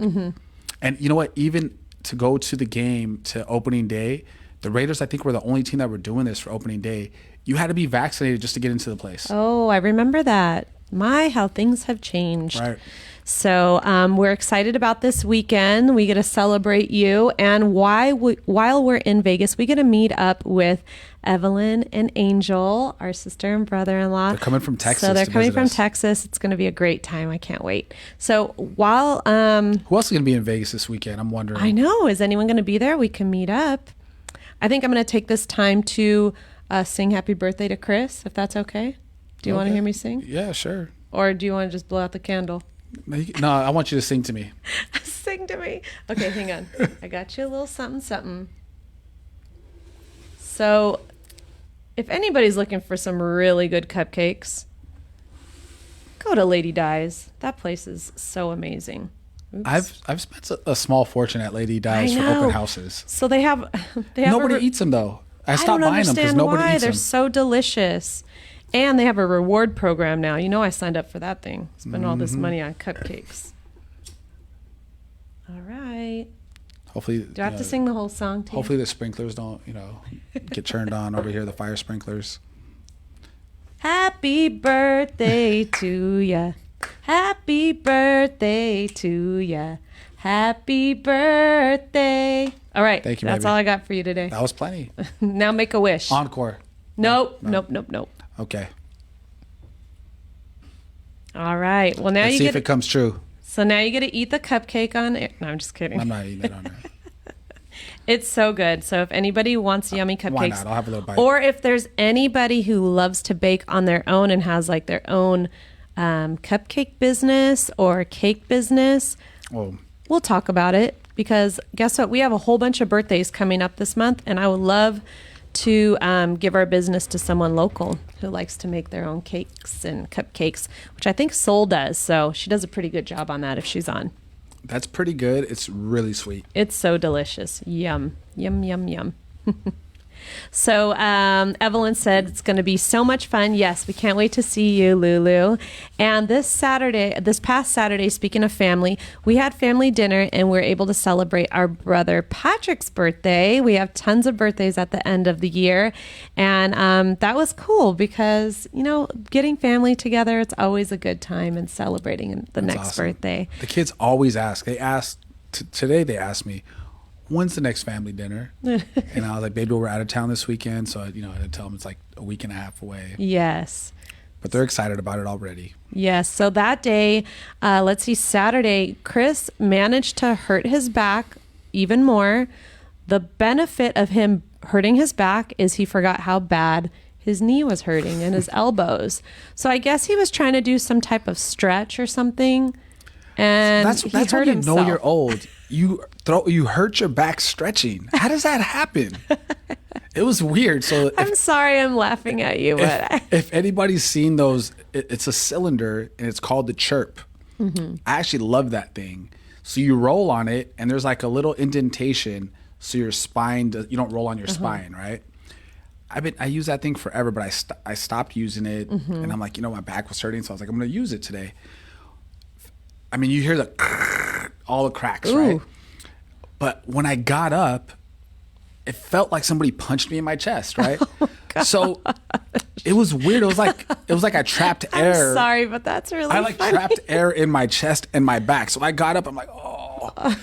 S1: And you know what? Even to go to the game to opening day, the Raiders, I think, were the only team that were doing this for opening day. You had to be vaccinated just to get into the place.
S2: Oh, I remember that. How things have changed.
S1: Right.
S2: So we're excited about this weekend. We get to celebrate you. And while we're in Vegas, we get to meet up with Evelyn and Angel, our sister and brother-in-law.
S1: They're coming from Texas.
S2: So they're
S1: to
S2: coming
S1: visit
S2: from
S1: us.
S2: Texas. It's going to be a great time. I can't wait. So while
S1: Who else is going to be in Vegas this weekend? I'm wondering.
S2: I know, is anyone going to be there? We can meet up. I think I'm going to take this time to sing happy birthday to Chris, if that's okay. Do you want to
S1: Okay.
S2: hear me sing?
S1: Yeah, sure.
S2: Or do you want to just blow out the candle?
S1: No, I want you to sing to me.
S2: Sing to me. Okay, hang on. I got you a little something, something. So, if anybody's looking for some really good cupcakes, go to Lady Di's. That place is so amazing. Oops.
S1: I've spent a small fortune at Lady Di's for
S2: know.
S1: open houses.
S2: So they have
S1: Nobody eats them though. I stopped
S2: don't
S1: buying them because
S2: understand
S1: nobody
S2: why.
S1: eats
S2: They're
S1: them.
S2: so delicious. And they have a reward program now. You know I signed up for that thing. Spend all this money on cupcakes. All right.
S1: Hopefully,
S2: Do I have to sing the whole song to you?
S1: Hopefully the sprinklers don't, get turned on over here. The fire sprinklers.
S2: Happy birthday to ya. Happy birthday to ya. Happy birthday. All right.
S1: Thank you,
S2: That's
S1: baby.
S2: all I got for you today.
S1: That was plenty.
S2: Now make a wish.
S1: Encore.
S2: Nope.
S1: No.
S2: Nope.
S1: Okay.
S2: All right. Well, now
S1: Let's
S2: you
S1: see
S2: get
S1: if it comes true.
S2: So now you get to eat the cupcake on air. No, I'm just kidding.
S1: I'm not eating it on there.
S2: It's so good. So if anybody wants yummy cupcakes,
S1: Why not? I'll have a little bite.
S2: or if there's anybody who loves to bake on their own and has like their own cupcake business or cake business,
S1: Oh,
S2: we'll talk about it, because guess what? We have a whole bunch of birthdays coming up this month, and I would love to give our business to someone local who likes to make their own cakes and cupcakes, which I think Sol does. So she does a pretty good job on that if she's on.
S1: that's pretty good. It's really sweet.
S2: It's so delicious. Yum, yum, yum, yum. So Evelyn said it's going to be so much fun. Yes, we can't wait to see you, Lulu. And this past Saturday, speaking of family, we had family dinner and we were able to celebrate our brother Patrick's birthday. We have tons of birthdays at the end of the year. And that was cool because, getting family together, it's always a good time, and celebrating the
S1: That's
S2: next
S1: awesome.
S2: birthday.
S1: The kids always ask. Today they asked me, when's the next family dinner? And I was like, baby, we're out of town this weekend. So, I had to tell them it's like a week and a half away.
S2: Yes.
S1: But they're excited about it already.
S2: Yes. So that day, Saturday, Chris managed to hurt his back even more. The benefit of him hurting his back is he forgot how bad his knee was hurting and his elbows. So I guess he was trying to do some type of stretch or something. And
S1: That's
S2: he
S1: when
S2: hurt
S1: you
S2: himself.
S1: know you're old. You hurt your back stretching. How does that happen? It was weird. So
S2: I'm sorry I'm laughing at you, but
S1: if anybody's seen those, it's a cylinder and it's called the Chirp. I actually love that thing. So you roll on it and there's like a little indentation so your spine you don't roll on your spine, right? I use that thing forever, but I stopped using it and I'm like, my back was hurting, so I was like, I'm gonna use it today. I mean, you hear all the cracks, right? But when I got up, it felt like somebody punched me in my chest, right? So it was weird. It was like I trapped air.
S2: I'm sorry, but that's really
S1: I
S2: funny.
S1: trapped air in my chest and my back. So I got up. I'm like, oh.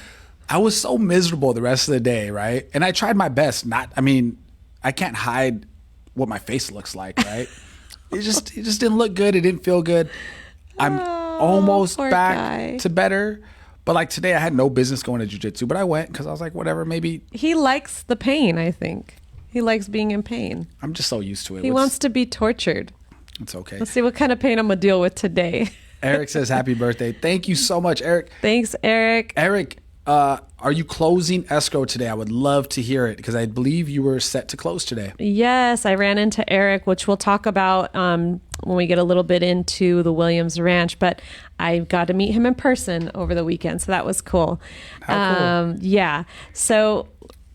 S1: I was so miserable the rest of the day, right? And I tried my best. I can't hide what my face looks like, right? it just didn't look good. It didn't feel good. I'm almost
S2: poor
S1: back
S2: guy.
S1: to better. But like today, I had no business going to jiu-jitsu, but I went because I was like, whatever, maybe.
S2: He likes the pain, I think. He likes being in pain.
S1: I'm just so used to it.
S2: He wants to be tortured.
S1: It's okay.
S2: Let's see what kind of pain I'm going to deal with today.
S1: Eric says, happy birthday. Thank you so much, Eric.
S2: Thanks, Eric.
S1: Eric, Are you closing escrow today? I would love to hear it because I believe you were set to close today.
S2: Yes, I ran into Eric, which we'll talk about when we get a little bit into the Williams Ranch, but I got to meet him in person over the weekend, so that was cool.
S1: How cool.
S2: Yeah. So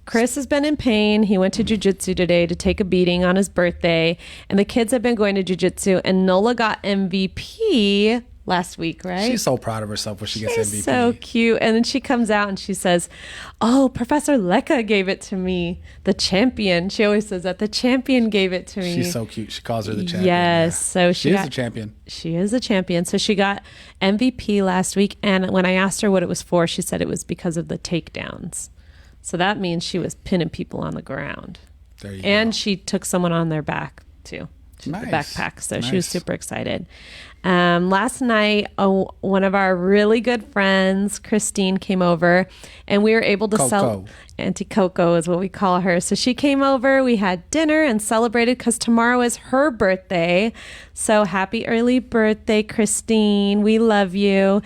S2: Chris has been in pain. He went to jiu-jitsu today to take a beating on his birthday, and the kids have been going to jiu-jitsu, and Nola got MVP last week, right?
S1: She's so proud of herself when she gets MVP.
S2: She's so cute. And then she comes out and she says, "Oh, Professor Lecca gave it to me, the champion." She always says that the champion gave it to me.
S1: She's so cute. She calls her the champion.
S2: Yes.
S1: Yeah.
S2: So
S1: she is the champion.
S2: She is a champion. So she got MVP last week. And when I asked her what it was for, she said it was because of the takedowns. So that means she was pinning people on the ground.
S1: There you
S2: and
S1: go.
S2: she took someone on their back too.
S1: Nice.
S2: The backpack. So
S1: Nice.
S2: she was super excited. Last night, one of our really good friends, Christine, came over, and we were able to
S1: Coco.
S2: Auntie Coco is what we call her. So she came over, we had dinner and celebrated because tomorrow is her birthday. So happy early birthday, Christine. We love you.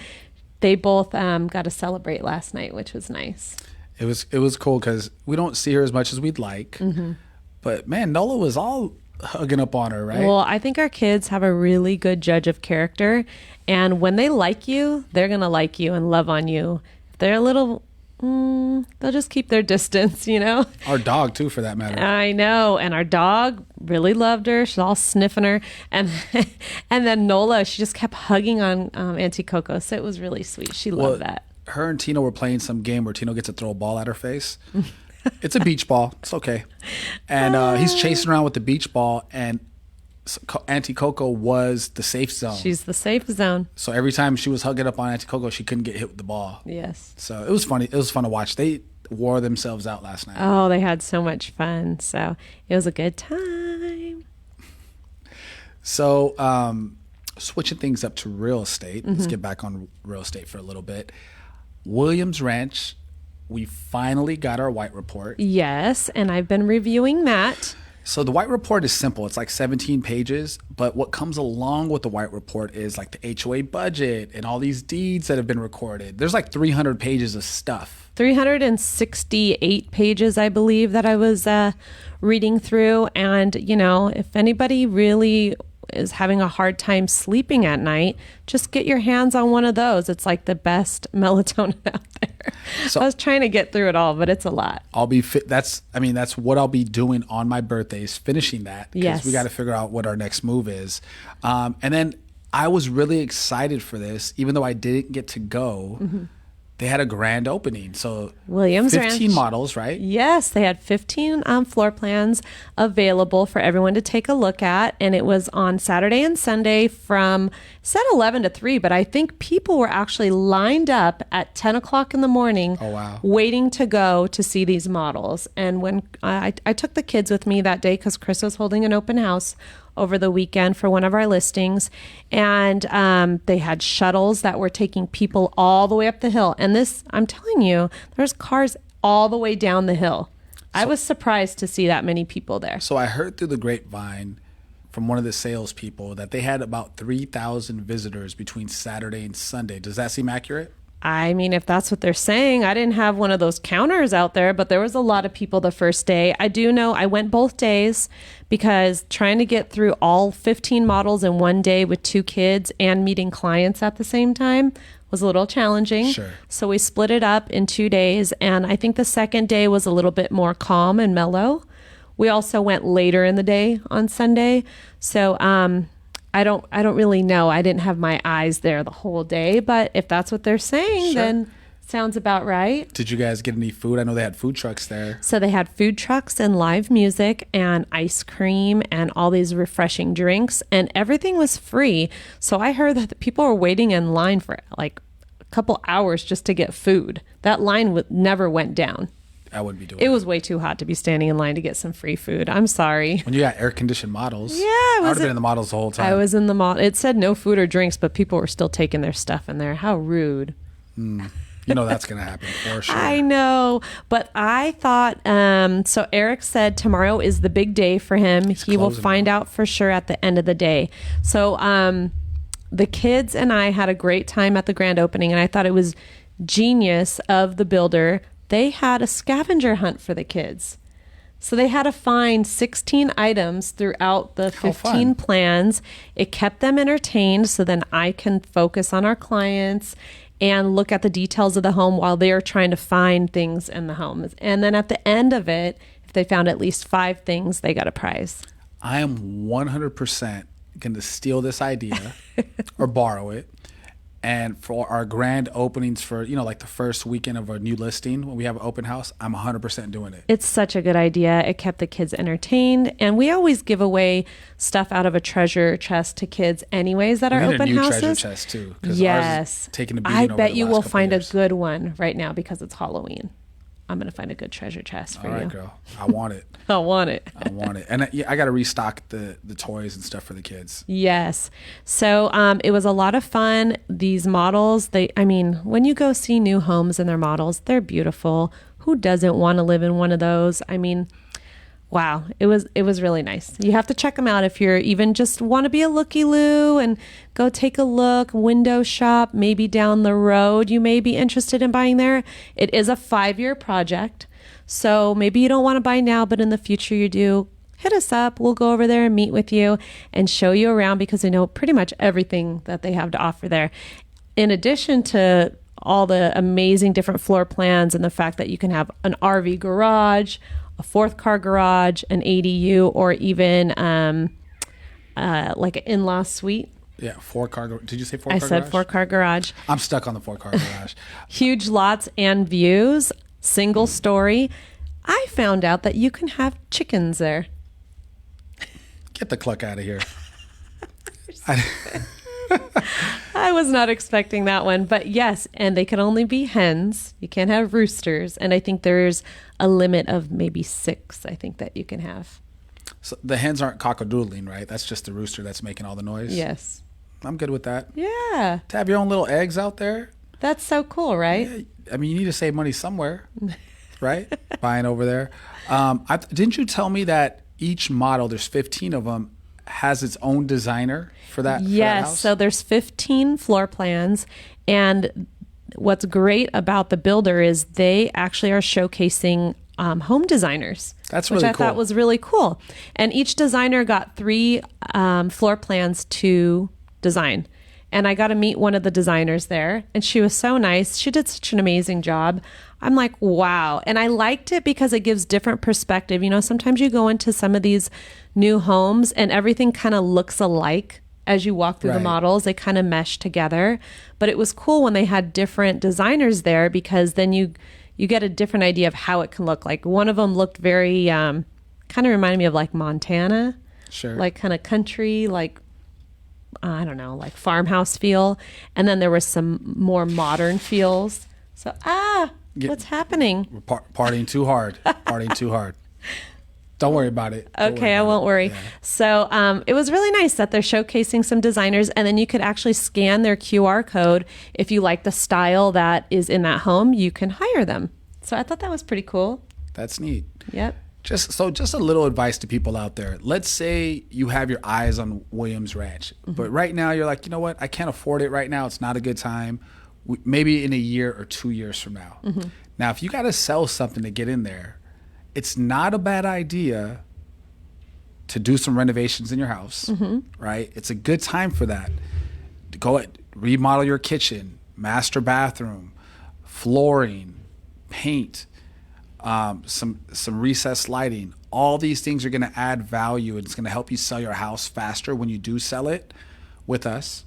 S2: They both got to celebrate last night, which was nice.
S1: It was cool because we don't see her as much as we'd like.
S2: Mm-hmm.
S1: But man, Nola was all hugging up on her, right?
S2: Well, I think our kids have a really good judge of character. And when they like you, they're going to like you and love on you. If they're a little, they'll just keep their distance, you know?
S1: Our dog, too, for that matter.
S2: I know. And our dog really loved her. She's all sniffing her. And then Nola, she just kept hugging on Auntie Coco. So it was really sweet. She loved that.
S1: Her and Tino were playing some game where Tino gets to throw a ball at her face. It's a beach ball. It's okay. And he's chasing around with the beach ball, and Auntie Coco was the safe zone.
S2: She's the safe zone.
S1: So every time she was hugging up on Auntie Coco, she couldn't get hit with the ball.
S2: Yes.
S1: So it was funny. It was fun to watch. They wore themselves out last night.
S2: Oh, they had so much fun. So it was a good time.
S1: So switching things up to real estate. Let's get back on real estate for a little bit. Williams Ranch, we finally got our white report.
S2: Yes, and I've been reviewing that.
S1: So the white report is simple. It's like 17 pages, but what comes along with the white report is like the HOA budget and all these deeds that have been recorded. There's like 300 pages of stuff.
S2: 368 pages, I believe, that I was reading through. And, you know, if anybody really is having a hard time sleeping at night, just get your hands on one of those. It's like the best melatonin out there.
S1: So,
S2: I was trying to get through it all, but it's a lot.
S1: I'll be fit. That's what I'll be doing on my birthdays, finishing that. Because
S2: Yes.
S1: we got to figure out what our next move is. And then I was really excited for this, even though I didn't get to go. They had a grand opening. So
S2: Williams
S1: 15
S2: Ranch.
S1: models, right?
S2: Yes, they had 15 floor plans available for everyone to take a look at. And it was on Saturday and Sunday from, said 11 to 3, but I think people were actually lined up at 10 o'clock in the morning.
S1: Oh, wow.
S2: Waiting to go to see these models. And when I took the kids with me that day because Chris was holding an open house over the weekend for one of our listings, and they had shuttles that were taking people all the way up the hill. And this, I'm telling you, there's cars all the way down the hill. I was surprised to see that many people there.
S1: So I heard through the grapevine from one of the salespeople that they had about 3,000 visitors between Saturday and Sunday. Does that seem accurate?
S2: I mean, if that's what they're saying, I didn't have one of those counters out there, but there was a lot of people the first day. I do know I went both days because trying to get through all 15 models in one day with 2 kids and meeting clients at the same time was a little challenging.
S1: Sure.
S2: So we split it up in 2 days, and I think the second day was a little bit more calm and mellow. We also went later in the day on Sunday. So, I don't really know. I didn't have my eyes there the whole day, but if that's what they're saying,
S1: Sure.
S2: then sounds about right.
S1: Did you guys get any food? I know they had food trucks there.
S2: So they had food trucks and live music and ice cream and all these refreshing drinks, and everything was free. So I heard that the people were waiting in line for like a couple hours just to get food. That line never went down.
S1: I wouldn't be doing
S2: It was way too hot to be standing in line to get some free food. I'm sorry.
S1: When you got air-conditioned models.
S2: Yeah,
S1: I would have been in the models the whole time.
S2: I was in the mall. It said no food or drinks, but people were still taking their stuff in there. How rude.
S1: You know that's going to happen for sure.
S2: I know, but I thought, so Eric said tomorrow is the big day for him. He will
S1: closing
S2: find out for sure at the end of the day. So the kids and I had a great time at the grand opening, and I thought it was genius of the builder, they had a scavenger hunt for the kids. So they had to find 16 items throughout the 15 plans. It kept them entertained, so then I can focus on our clients and look at the details of the home while they're trying to find things in the home. And then at the end of it, if they found at least 5 things, they got a prize.
S1: I am 100% going to steal this idea or borrow it. And for our grand openings for, like the first weekend of a new listing, when we have an open house, I'm 100% doing it.
S2: It's such a good idea. It kept the kids entertained. And we always give away stuff out of a treasure chest to kids anyways at our open
S1: new
S2: houses.
S1: treasure chest too.
S2: Yes.
S1: Taking a beating
S2: I
S1: over
S2: bet
S1: the
S2: you
S1: last
S2: will
S1: couple
S2: find a
S1: years.
S2: good one right now because it's Halloween. I'm going to find a good treasure chest for
S1: All
S2: you.
S1: right, girl. I want it.
S2: I want it.
S1: I want it. And I got to restock the toys and stuff for the kids.
S2: Yes. So it was a lot of fun. These models, when you go see new homes and their models, they're beautiful. Who doesn't want to live in one of those? Wow. It was really nice. You have to check them out if you're even just want to be a looky-loo and go take a look, window shop, maybe down the road you may be interested in buying there. It is a 5-year project. So maybe you don't want to buy now, but in the future you do. Hit us up. We'll go over there and meet with you and show you around because I know pretty much everything that they have to offer there. In addition to all the amazing different floor plans and the fact that you can have an RV garage, a 4th car garage, an ADU, or even like an in-law suite.
S1: Yeah, 4-car. Did you say 4-car
S2: I
S1: garage?
S2: said 4-car garage.
S1: I'm stuck on the 4-car garage.
S2: Huge lots and views, single story. I found out that you can have chickens there.
S1: Get the cluck out of here.
S2: I was not expecting that one, but yes, and they can only be hens. You can't have roosters, and I think there's a limit of maybe 6, I think, that you can have.
S1: So the hens aren't cock-a-doodling, right? That's just the rooster that's making all the noise?
S2: Yes.
S1: I'm good with that.
S2: Yeah.
S1: To have your own little eggs out there?
S2: That's so cool, right?
S1: Yeah, you need to save money somewhere, right? Buying over there. Didn't you tell me that each model, there's 15 of them, has its own designer for that?
S2: Yes.
S1: House?
S2: So there's 15 floor plans. And what's great about the builder is they actually are showcasing home designers.
S1: That's really
S2: cool. Which I thought was really cool. And each designer got 3 floor plans to design. And I got to meet one of the designers there. And she was so nice. She did such an amazing job. I'm like, wow. And I liked it because it gives different perspective. Sometimes you go into some of these new homes and everything kind of looks alike as you walk through the models. They kind of mesh together. But it was cool when they had different designers there because then you get a different idea of how it can look. Like one of them looked very, kind of reminded me of like Montana.
S1: Sure.
S2: Like kind of country, like, I don't know, like farmhouse feel. And then there was some more modern feels. So, what's happening?
S1: We're partying too hard. Partying too hard. Don't worry about it.
S2: Okay, I won't worry. Yeah. So it was really nice that they're showcasing some designers, and then you could actually scan their QR code. If you like the style that is in that home, you can hire them. So I thought that was pretty cool.
S1: That's neat.
S2: Yep.
S1: Just a little advice to people out there. Let's say you have your eyes on Williams Ranch, but right now you're like, you know what? I can't afford it right now. It's not a good time. Maybe in a year or 2 years from now. Now, if you got to sell something to get in there, it's not a bad idea to do some renovations in your house, right? It's a good time for that. Go remodel your kitchen, master bathroom, flooring, paint, some recessed lighting. All these things are going to add value, and it's going to help you sell your house faster when you do sell it with us.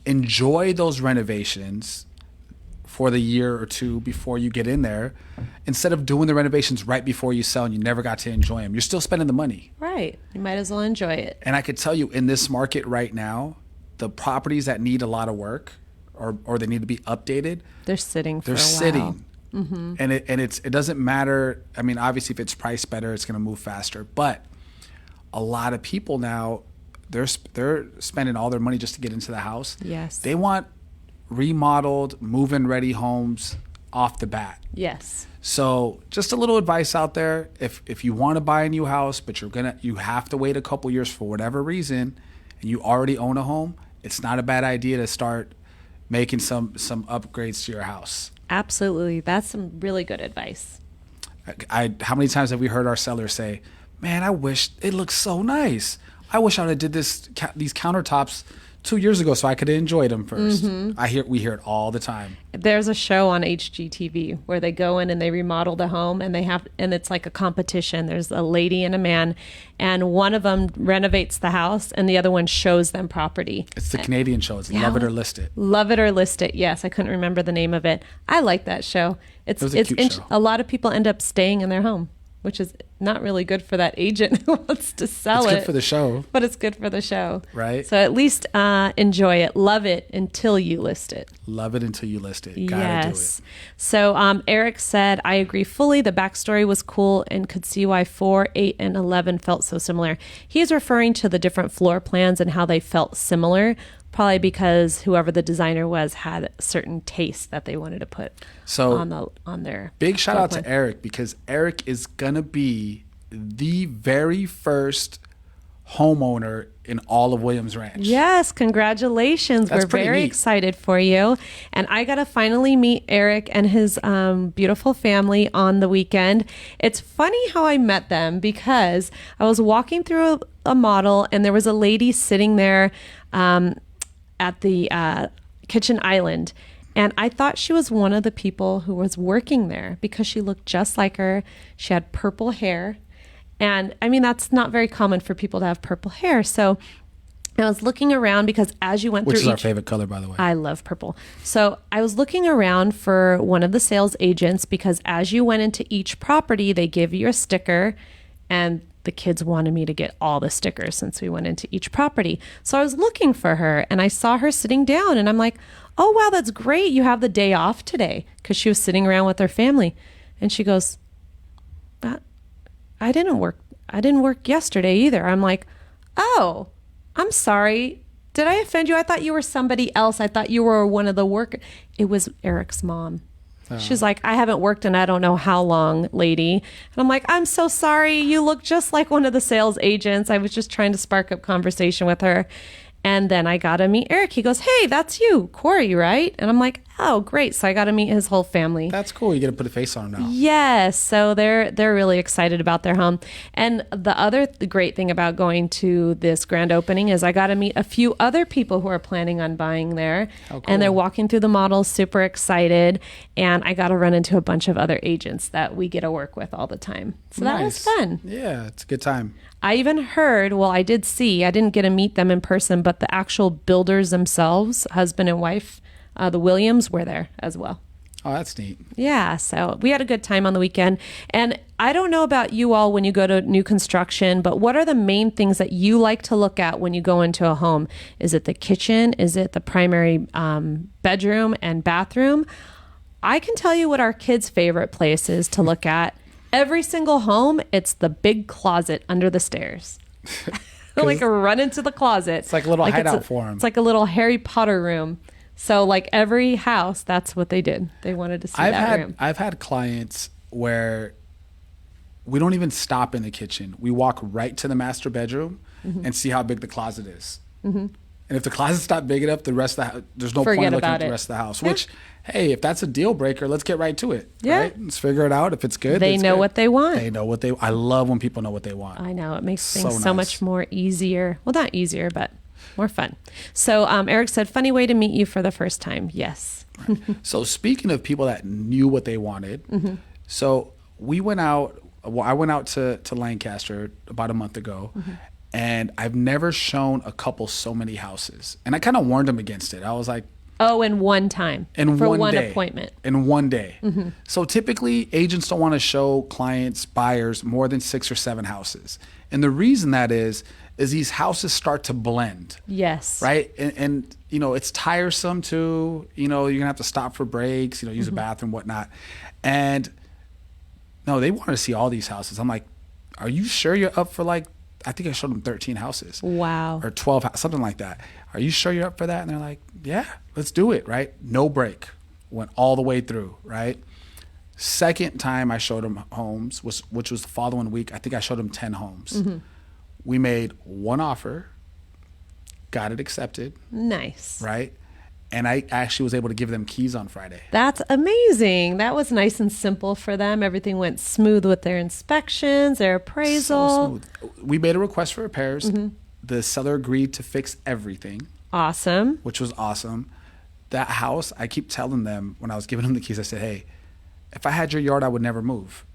S1: Enjoy those renovations for the year or 2 before you get in there, instead of doing the renovations right before you sell and you never got to enjoy them. You're still spending the money.
S2: Right. You might as well enjoy it.
S1: And I could tell you, in this market right now, the properties that need a lot of work or they need to be updated,
S2: they're sitting for a while.
S1: Sitting. And it doesn't matter. I mean, obviously, if it's priced better, it's going to move faster. But a lot of people now, they're spending all their money just to get into the house.
S2: Yes.
S1: They want remodeled, move-in ready homes off the bat.
S2: Yes.
S1: So just a little advice out there. If you want to buy a new house, but you have to wait a couple years for whatever reason, and you already own a home, it's not a bad idea to start making some upgrades to your house.
S2: Absolutely. That's some really good advice.
S1: How many times have we heard our sellers say, "Man, I wish it looked so nice. I wish I would have did these countertops 2 years ago so I could have enjoyed them 1st." We hear it all the time.
S2: There's a show on HGTV where they go in and they remodel the home, and it's like a competition. There's a lady and a man, and one of them renovates the house and the other one shows them property.
S1: It's the Canadian show. It's Love It or List It.
S2: Love It or List It. Yes, I couldn't remember the name of it. I like that show.
S1: It was a cute show.
S2: A lot of people end up staying in their home, which is not really good for that agent who wants to sell it.
S1: It's good for the show.
S2: But it's good for the show.
S1: Right.
S2: So at least enjoy it. Love it until you list it.
S1: Love it until you list it. Gotta do it.
S2: So Eric said, I agree fully. The backstory was cool and could see why 4, 8, and 11 felt so similar. He is referring to the different floor plans and how they felt similar, probably because whoever the designer was had a certain taste that they wanted to put on their
S1: big shout out to Eric, because Eric is gonna be the very first homeowner in all of Williams Ranch.
S2: Yes, congratulations.
S1: That's
S2: We're
S1: pretty
S2: very
S1: neat.
S2: excited for you. And I got to finally meet Eric and his beautiful family on the weekend. It's funny how I met them, because I was walking through a model and there was a lady sitting there at the kitchen island. And I thought she was one of the people who was working there because she looked just like her. She had purple hair. And I mean, that's not very common for people to have purple hair. So I was looking around because as you went through
S1: Which is our favorite color, by the way.
S2: I love purple. So I was looking around for one of the sales agents, because as you went into each property, they give you a sticker, and the kids wanted me to get all the stickers since we went into each property. So I was looking for her and I saw her sitting down, and I'm like, oh, wow, that's great. You have the day off today, because she was sitting around with her family. And she goes, I didn't work yesterday either. I'm like, oh, I'm sorry. Did I offend you? I thought you were somebody else. I thought you were one of the workers. It was Eric's mom. She's like, I haven't worked in I don't know how long, lady. And I'm like, I'm so sorry. You look just like one of the sales agents. I was just trying to spark up conversation with her. And then I got to meet Eric. He goes, hey, that's you, Corey, right? And I'm like, oh, great. So I got to meet his whole family.
S1: That's cool. You get to put a face on him now.
S2: Yes. So they're really excited about their home. And the great thing about going to this grand opening is I got to meet a few other people who are planning on buying there.
S1: Oh, cool.
S2: And they're walking through the models, super excited. And I got to run into a bunch of other agents that we get to work with all the time. So that was fun.
S1: Yeah, it's a good time.
S2: I even heard, I didn't get to meet them in person, but the actual builders themselves, husband and wife, the Williams, were there as well.
S1: Oh, that's neat.
S2: Yeah, so we had a good time on the weekend. And I don't know about you all when you go to new construction, but what are the main things that you like to look at when you go into a home? Is it the kitchen? Is it the primary bedroom and bathroom? I can tell you what our kids' favorite place is to look at. Every single home, it's the big closet under the stairs. Like a run into the closet.
S1: It's like a little hideout for them.
S2: It's like a little Harry Potter room. So like every house, that's what they did. They wanted to see that room.
S1: I've had clients where we don't even stop in the kitchen. We walk right to the master bedroom and see how big the closet is. Mm-hmm. And if the closet's not big enough, the rest of the house, there's no point in looking at the rest of the house. Yeah. Which, hey, if that's a deal breaker, let's get right to it.
S2: Yeah.
S1: Right? Let's figure it out. If it's good,
S2: they know what they want.
S1: They know what I love when people know what they want.
S2: I know. It makes things so much more easier. Well, not easier, but more fun. So Eric said, funny way to meet you for the first time. Yes.
S1: Right. So speaking of people that knew what they wanted, so I went out to Lancaster about a month ago. And I've never shown a couple so many houses. And I kind of warned them against it. I was like,
S2: oh, in one time.
S1: For
S2: one
S1: day.
S2: appointment.
S1: In one day. So typically, agents don't want to show clients, buyers, more than 6 or 7 houses. And the reason that is these houses start to blend.
S2: Yes.
S1: Right? And it's tiresome too. You're going to have to stop for breaks, use a bathroom, whatnot. And no, they want to see all these houses. I'm like, are you sure you're up for I think I showed them 13 houses.
S2: Wow.
S1: Or 12, something like that. Are you sure you're up for that? And they're like, yeah, let's do it, right? No break. Went all the way through, right? Second time I showed them homes, which was the following week, I think I showed them 10 homes. We made one offer, got it accepted.
S2: Nice.
S1: Right? And I actually was able to give them keys on Friday.
S2: That's amazing. That was nice and simple for them. Everything went smooth with their inspections, their appraisal.
S1: So smooth. We made a request for repairs. The seller agreed to fix everything,
S2: Awesome.
S1: which was awesome. That house, I keep telling them when I was giving them the keys, I said, hey, if I had your yard, I would never move.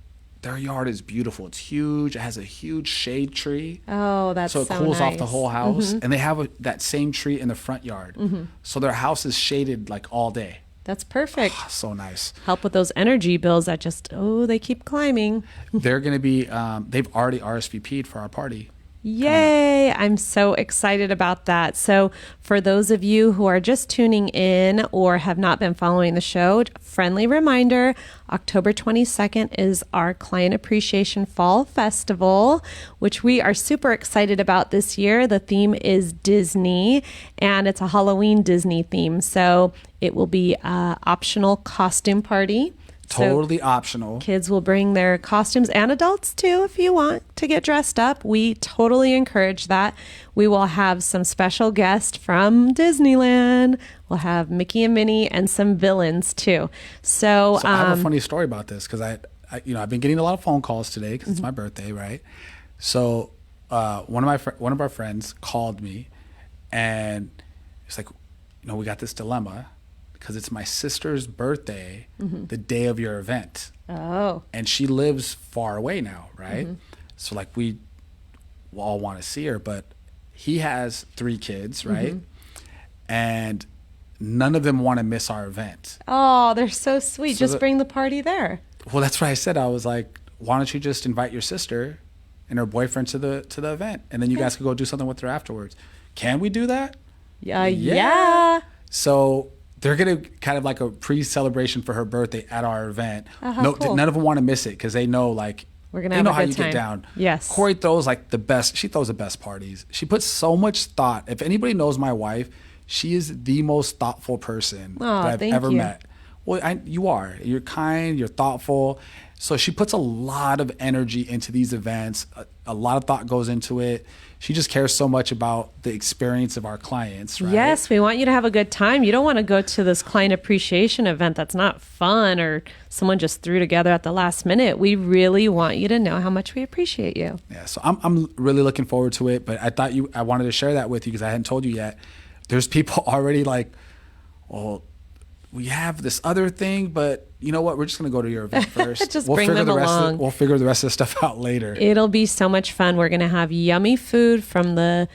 S1: Their yard is beautiful. It's huge. It has a huge shade tree.
S2: Oh, that's
S1: So it
S2: so
S1: cools off
S2: nice.
S1: the whole house. And they have that same tree in the front yard. So their house is shaded like all day.
S2: That's perfect.
S1: So nice.
S2: Help with those energy bills that just, they keep climbing.
S1: They're going to be, they've already RSVP'd for our party.
S2: Yay! I'm so excited about that. So, for those of you who are just tuning in or have not been following the show, friendly reminder, October 22nd is our Client Appreciation Fall Festival, which we are super excited about this year. The theme is Disney, and it's a Halloween Disney theme. So, it will be an optional costume party.
S1: Totally optional.
S2: Kids will bring their costumes, and adults too, if you want to get dressed up. We totally encourage that. We will have some special guests from Disneyland. We'll have Mickey and Minnie and some villains too. So
S1: I have a funny story about this because I've been getting a lot of phone calls today because it's my birthday, right? So one of our friends called me, and it's like, we got this dilemma because it's my sister's birthday the day of your event.
S2: Oh.
S1: And she lives far away now, right? So like we all want to see her, but he has 3 kids, right? And none of them want to miss our event.
S2: Oh, they're so sweet.
S1: So
S2: Just bring the party there.
S1: Well, that's what I said. I was like, why don't you just invite your sister and her boyfriend to the event, and then you guys could go do something with her afterwards. Can we do that?
S2: Yeah.
S1: So they're gonna kind of like a pre-celebration for her birthday at our event.
S2: Cool.
S1: None of them want to miss it because they know like
S2: We're gonna
S1: they
S2: have
S1: know
S2: a
S1: how
S2: good
S1: you
S2: time.
S1: get down.
S2: Yes.
S1: Corey throws like the best. She throws the best parties. She puts so much thought. If anybody knows my wife, she is the most thoughtful person that I've
S2: thank
S1: ever
S2: you.
S1: met. Well, you are. You're kind. You're thoughtful. So she puts a lot of energy into these events. A lot of thought goes into it. She just cares so much about the experience of our clients, right?
S2: Yes, we want you to have a good time. You don't want to go to this client appreciation event that's not fun or someone just threw together at the last minute. We really want you to know how much we appreciate you.
S1: Yeah, so I'm really looking forward to it, but I wanted to share that with you because I hadn't told you yet. There's people already like, well, we have this other thing, but you know what? We're just going to go to your event first.
S2: Just bring them along.
S1: We'll figure the rest of the stuff out later.
S2: It'll be so much fun. We're going to have yummy food from the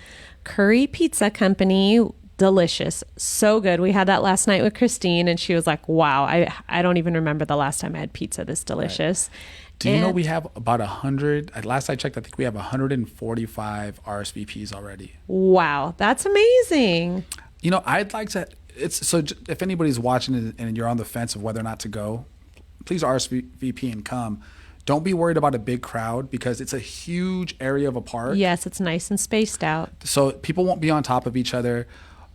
S2: Curry Pizza Company. Delicious. So good. We had that last night with Christine, and she was like, wow, I don't even remember the last time I had pizza this delicious.
S1: Right. Do you know we have about 100, last I checked, I think we have 145 RSVPs already.
S2: Wow, that's amazing.
S1: I'd like to, if anybody's watching and you're on the fence of whether or not to go, please RSVP and come. Don't be worried about a big crowd because it's a huge area of a park.
S2: Yes, it's nice and spaced out.
S1: So people won't be on top of each other.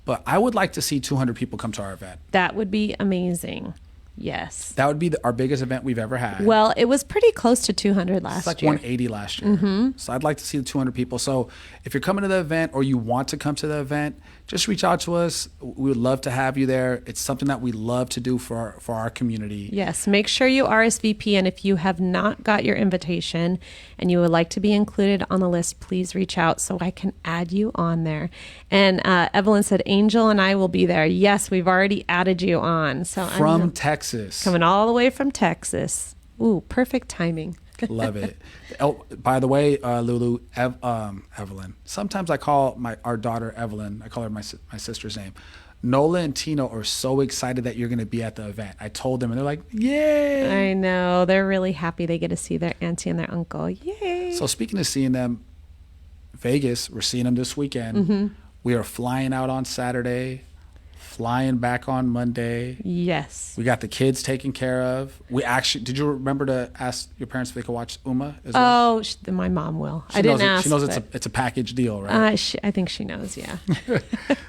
S1: But I would like to see 200 people come to our event.
S2: That would be amazing. Yes.
S1: That would be our biggest event we've ever had.
S2: Well, it was pretty close to 200 last
S1: It's like
S2: year.
S1: 180 last year. So I'd like to see the 200 people. So if you're coming to the event or you want to come to the event, just reach out to us. We would love to have you there. It's something that we love to do for our community.
S2: Yes, make sure you RSVP, and if you have not got your invitation and you would like to be included on the list, please reach out so I can add you on there. And Evelyn said, Angel and I will be there. Yes, we've already added you on. So
S1: From Texas.
S2: Coming all the way from Texas. Ooh, perfect timing.
S1: Love it. Oh, by the way, Lulu, Evelyn. Sometimes I call our daughter Evelyn. I call her my sister's name. Nola and Tino are so excited that you're going to be at the event. I told them, and they're like, "Yay!"
S2: I know. They're really happy they get to see their auntie and their uncle. Yay!
S1: So speaking of seeing them, Vegas, we're seeing them this weekend. We are flying out on Saturday, flying back on Monday.
S2: Yes.
S1: We got the kids taken care of. Did you remember to ask your parents if they could watch Uma as well?
S2: Oh, my mom will.
S1: She
S2: I didn't
S1: knows
S2: ask.
S1: She knows it's a package deal, right?
S2: I think she knows, yeah.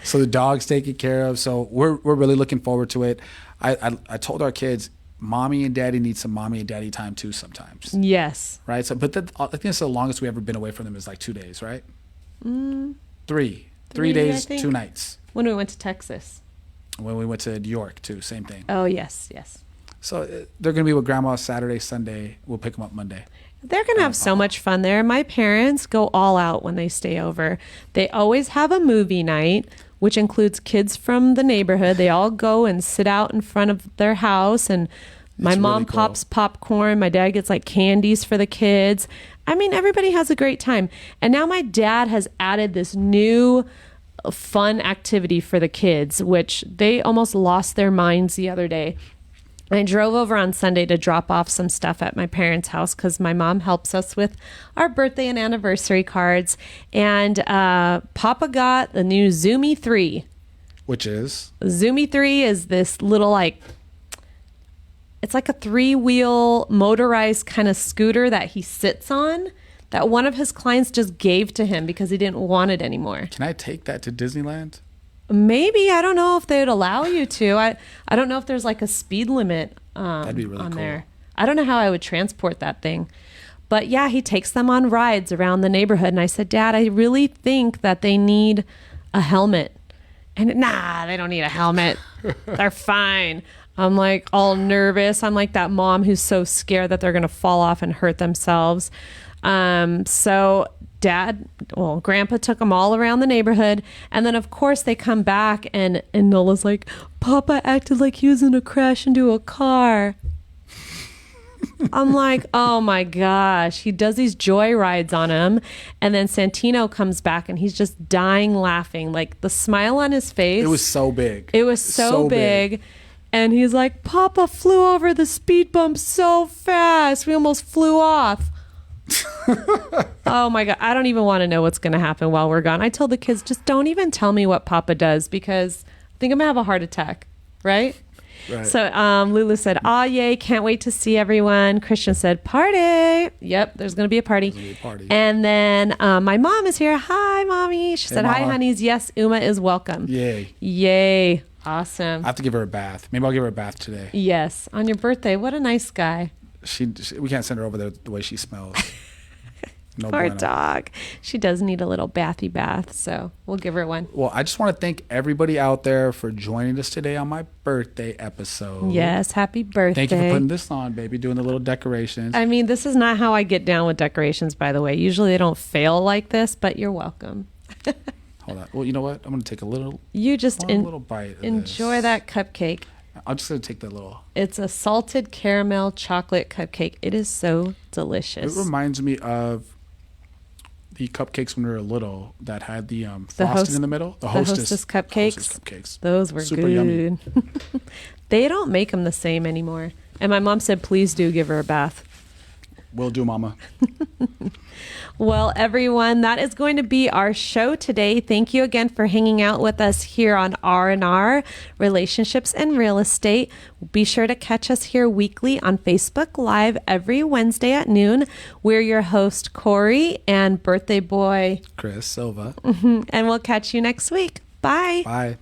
S1: So the dog's taken care of. So we're really looking forward to it. I told our kids, mommy and daddy need some mommy and daddy time too sometimes.
S2: Yes.
S1: Right? So, but I think it's the longest we've ever been away from them is like 2 days, right? 3
S2: Three,
S1: days,
S2: I think.
S1: 2 nights.
S2: When we went to Texas.
S1: When we went to New York too, same thing.
S2: Oh, yes, yes.
S1: So they're gonna be with grandma Saturday, Sunday. We'll pick them up Monday.
S2: They're going to have so much fun there. My parents go all out when they stay over. They always have a movie night, which includes kids from the neighborhood. They all go and sit out in front of their house, and my
S1: It's
S2: mom
S1: really cool.
S2: pops popcorn. My dad gets like candies for the kids. I mean, everybody has a great time. And now my dad has added this new fun activity for the kids, which they almost lost their minds the other day. I drove over on Sunday to drop off some stuff at my parents' house because my mom helps us with our birthday and anniversary cards. And Papa got the new Zoomy 3.
S1: Which is
S2: Zoomy 3 is this little it's like a 3-wheel motorized kind of scooter that he sits on that one of his clients just gave to him because he didn't want it anymore.
S1: can I take that to Disneyland?
S2: Maybe. I don't know if they'd allow you to. I don't know if there's like a speed limit
S1: That'd be really
S2: on
S1: cool.
S2: there. I don't know how I would transport that thing. But yeah, he takes them on rides around the neighborhood. And I said, Dad, I really think that they need a helmet. And nah, they don't need a helmet. They're fine. I'm like all nervous. I'm like that mom who's so scared that they're going to fall off and hurt themselves. So Grandpa took them all around the neighborhood. And then, of course, they come back and Nola's like, Papa acted like he was going to crash into a car. I'm like, oh my gosh. He does these joy rides on him. And then Santino comes back and he's just dying laughing. Like the smile on his face.
S1: It was so big.
S2: It was so big. And he's like, Papa flew over the speed bump so fast. We almost flew off. Oh my God. I don't even want to know what's going to happen while we're gone. I told the kids, just don't even tell me what Papa does because I think I'm going to have a heart attack. Right?
S1: Right.
S2: So Lulu said, "Aw, yay, can't wait to see everyone." Christian said, "Party." Yep, there's going to be a party.
S1: There's gonna be a party.
S2: And then my mom is here. Hi, Mommy. She said, "Hi,
S1: Mama.
S2: honeys. Yes, Uma is welcome."
S1: Yay.
S2: Yay. Awesome.
S1: I have to give her a bath. Maybe I'll give her a bath today.
S2: Yes, on your birthday. What a nice guy.
S1: We can't send her over there the way she smells. No
S2: Poor
S1: bueno.
S2: dog. She does need a little bathy bath, so we'll give her one.
S1: Well, I just want to thank everybody out there for joining us today on my birthday episode.
S2: Yes, happy birthday.
S1: Thank you for putting this on, baby, doing the little decorations.
S2: I mean, this is not how I get down with decorations, by the way. Usually they don't fail like this, but you're welcome.
S1: Hold on. Well, you know what? I'm going to take a little
S2: You just
S1: little bite of
S2: enjoy
S1: this.
S2: that cupcake.
S1: I'm just going to take that little.
S2: It's a salted caramel chocolate cupcake. It is so
S1: It
S2: delicious.
S1: reminds me of the cupcakes when we were little that had the frosting in the middle. The Hostess
S2: cupcakes.
S1: Hostess cupcakes.
S2: Those were
S1: Super
S2: good.
S1: yummy.
S2: They don't make them the same anymore. And my mom said, please do give her a bath.
S1: Will do, Mama.
S2: Well, everyone, that is going to be our show today. Thank you again for hanging out with us here on R&R, Relationships and Real Estate. Be sure to catch us here weekly on Facebook Live every Wednesday at noon. We're your host, Corey, and birthday boy,
S1: Chris Silva.
S2: and we'll catch you next week. Bye.
S1: Bye.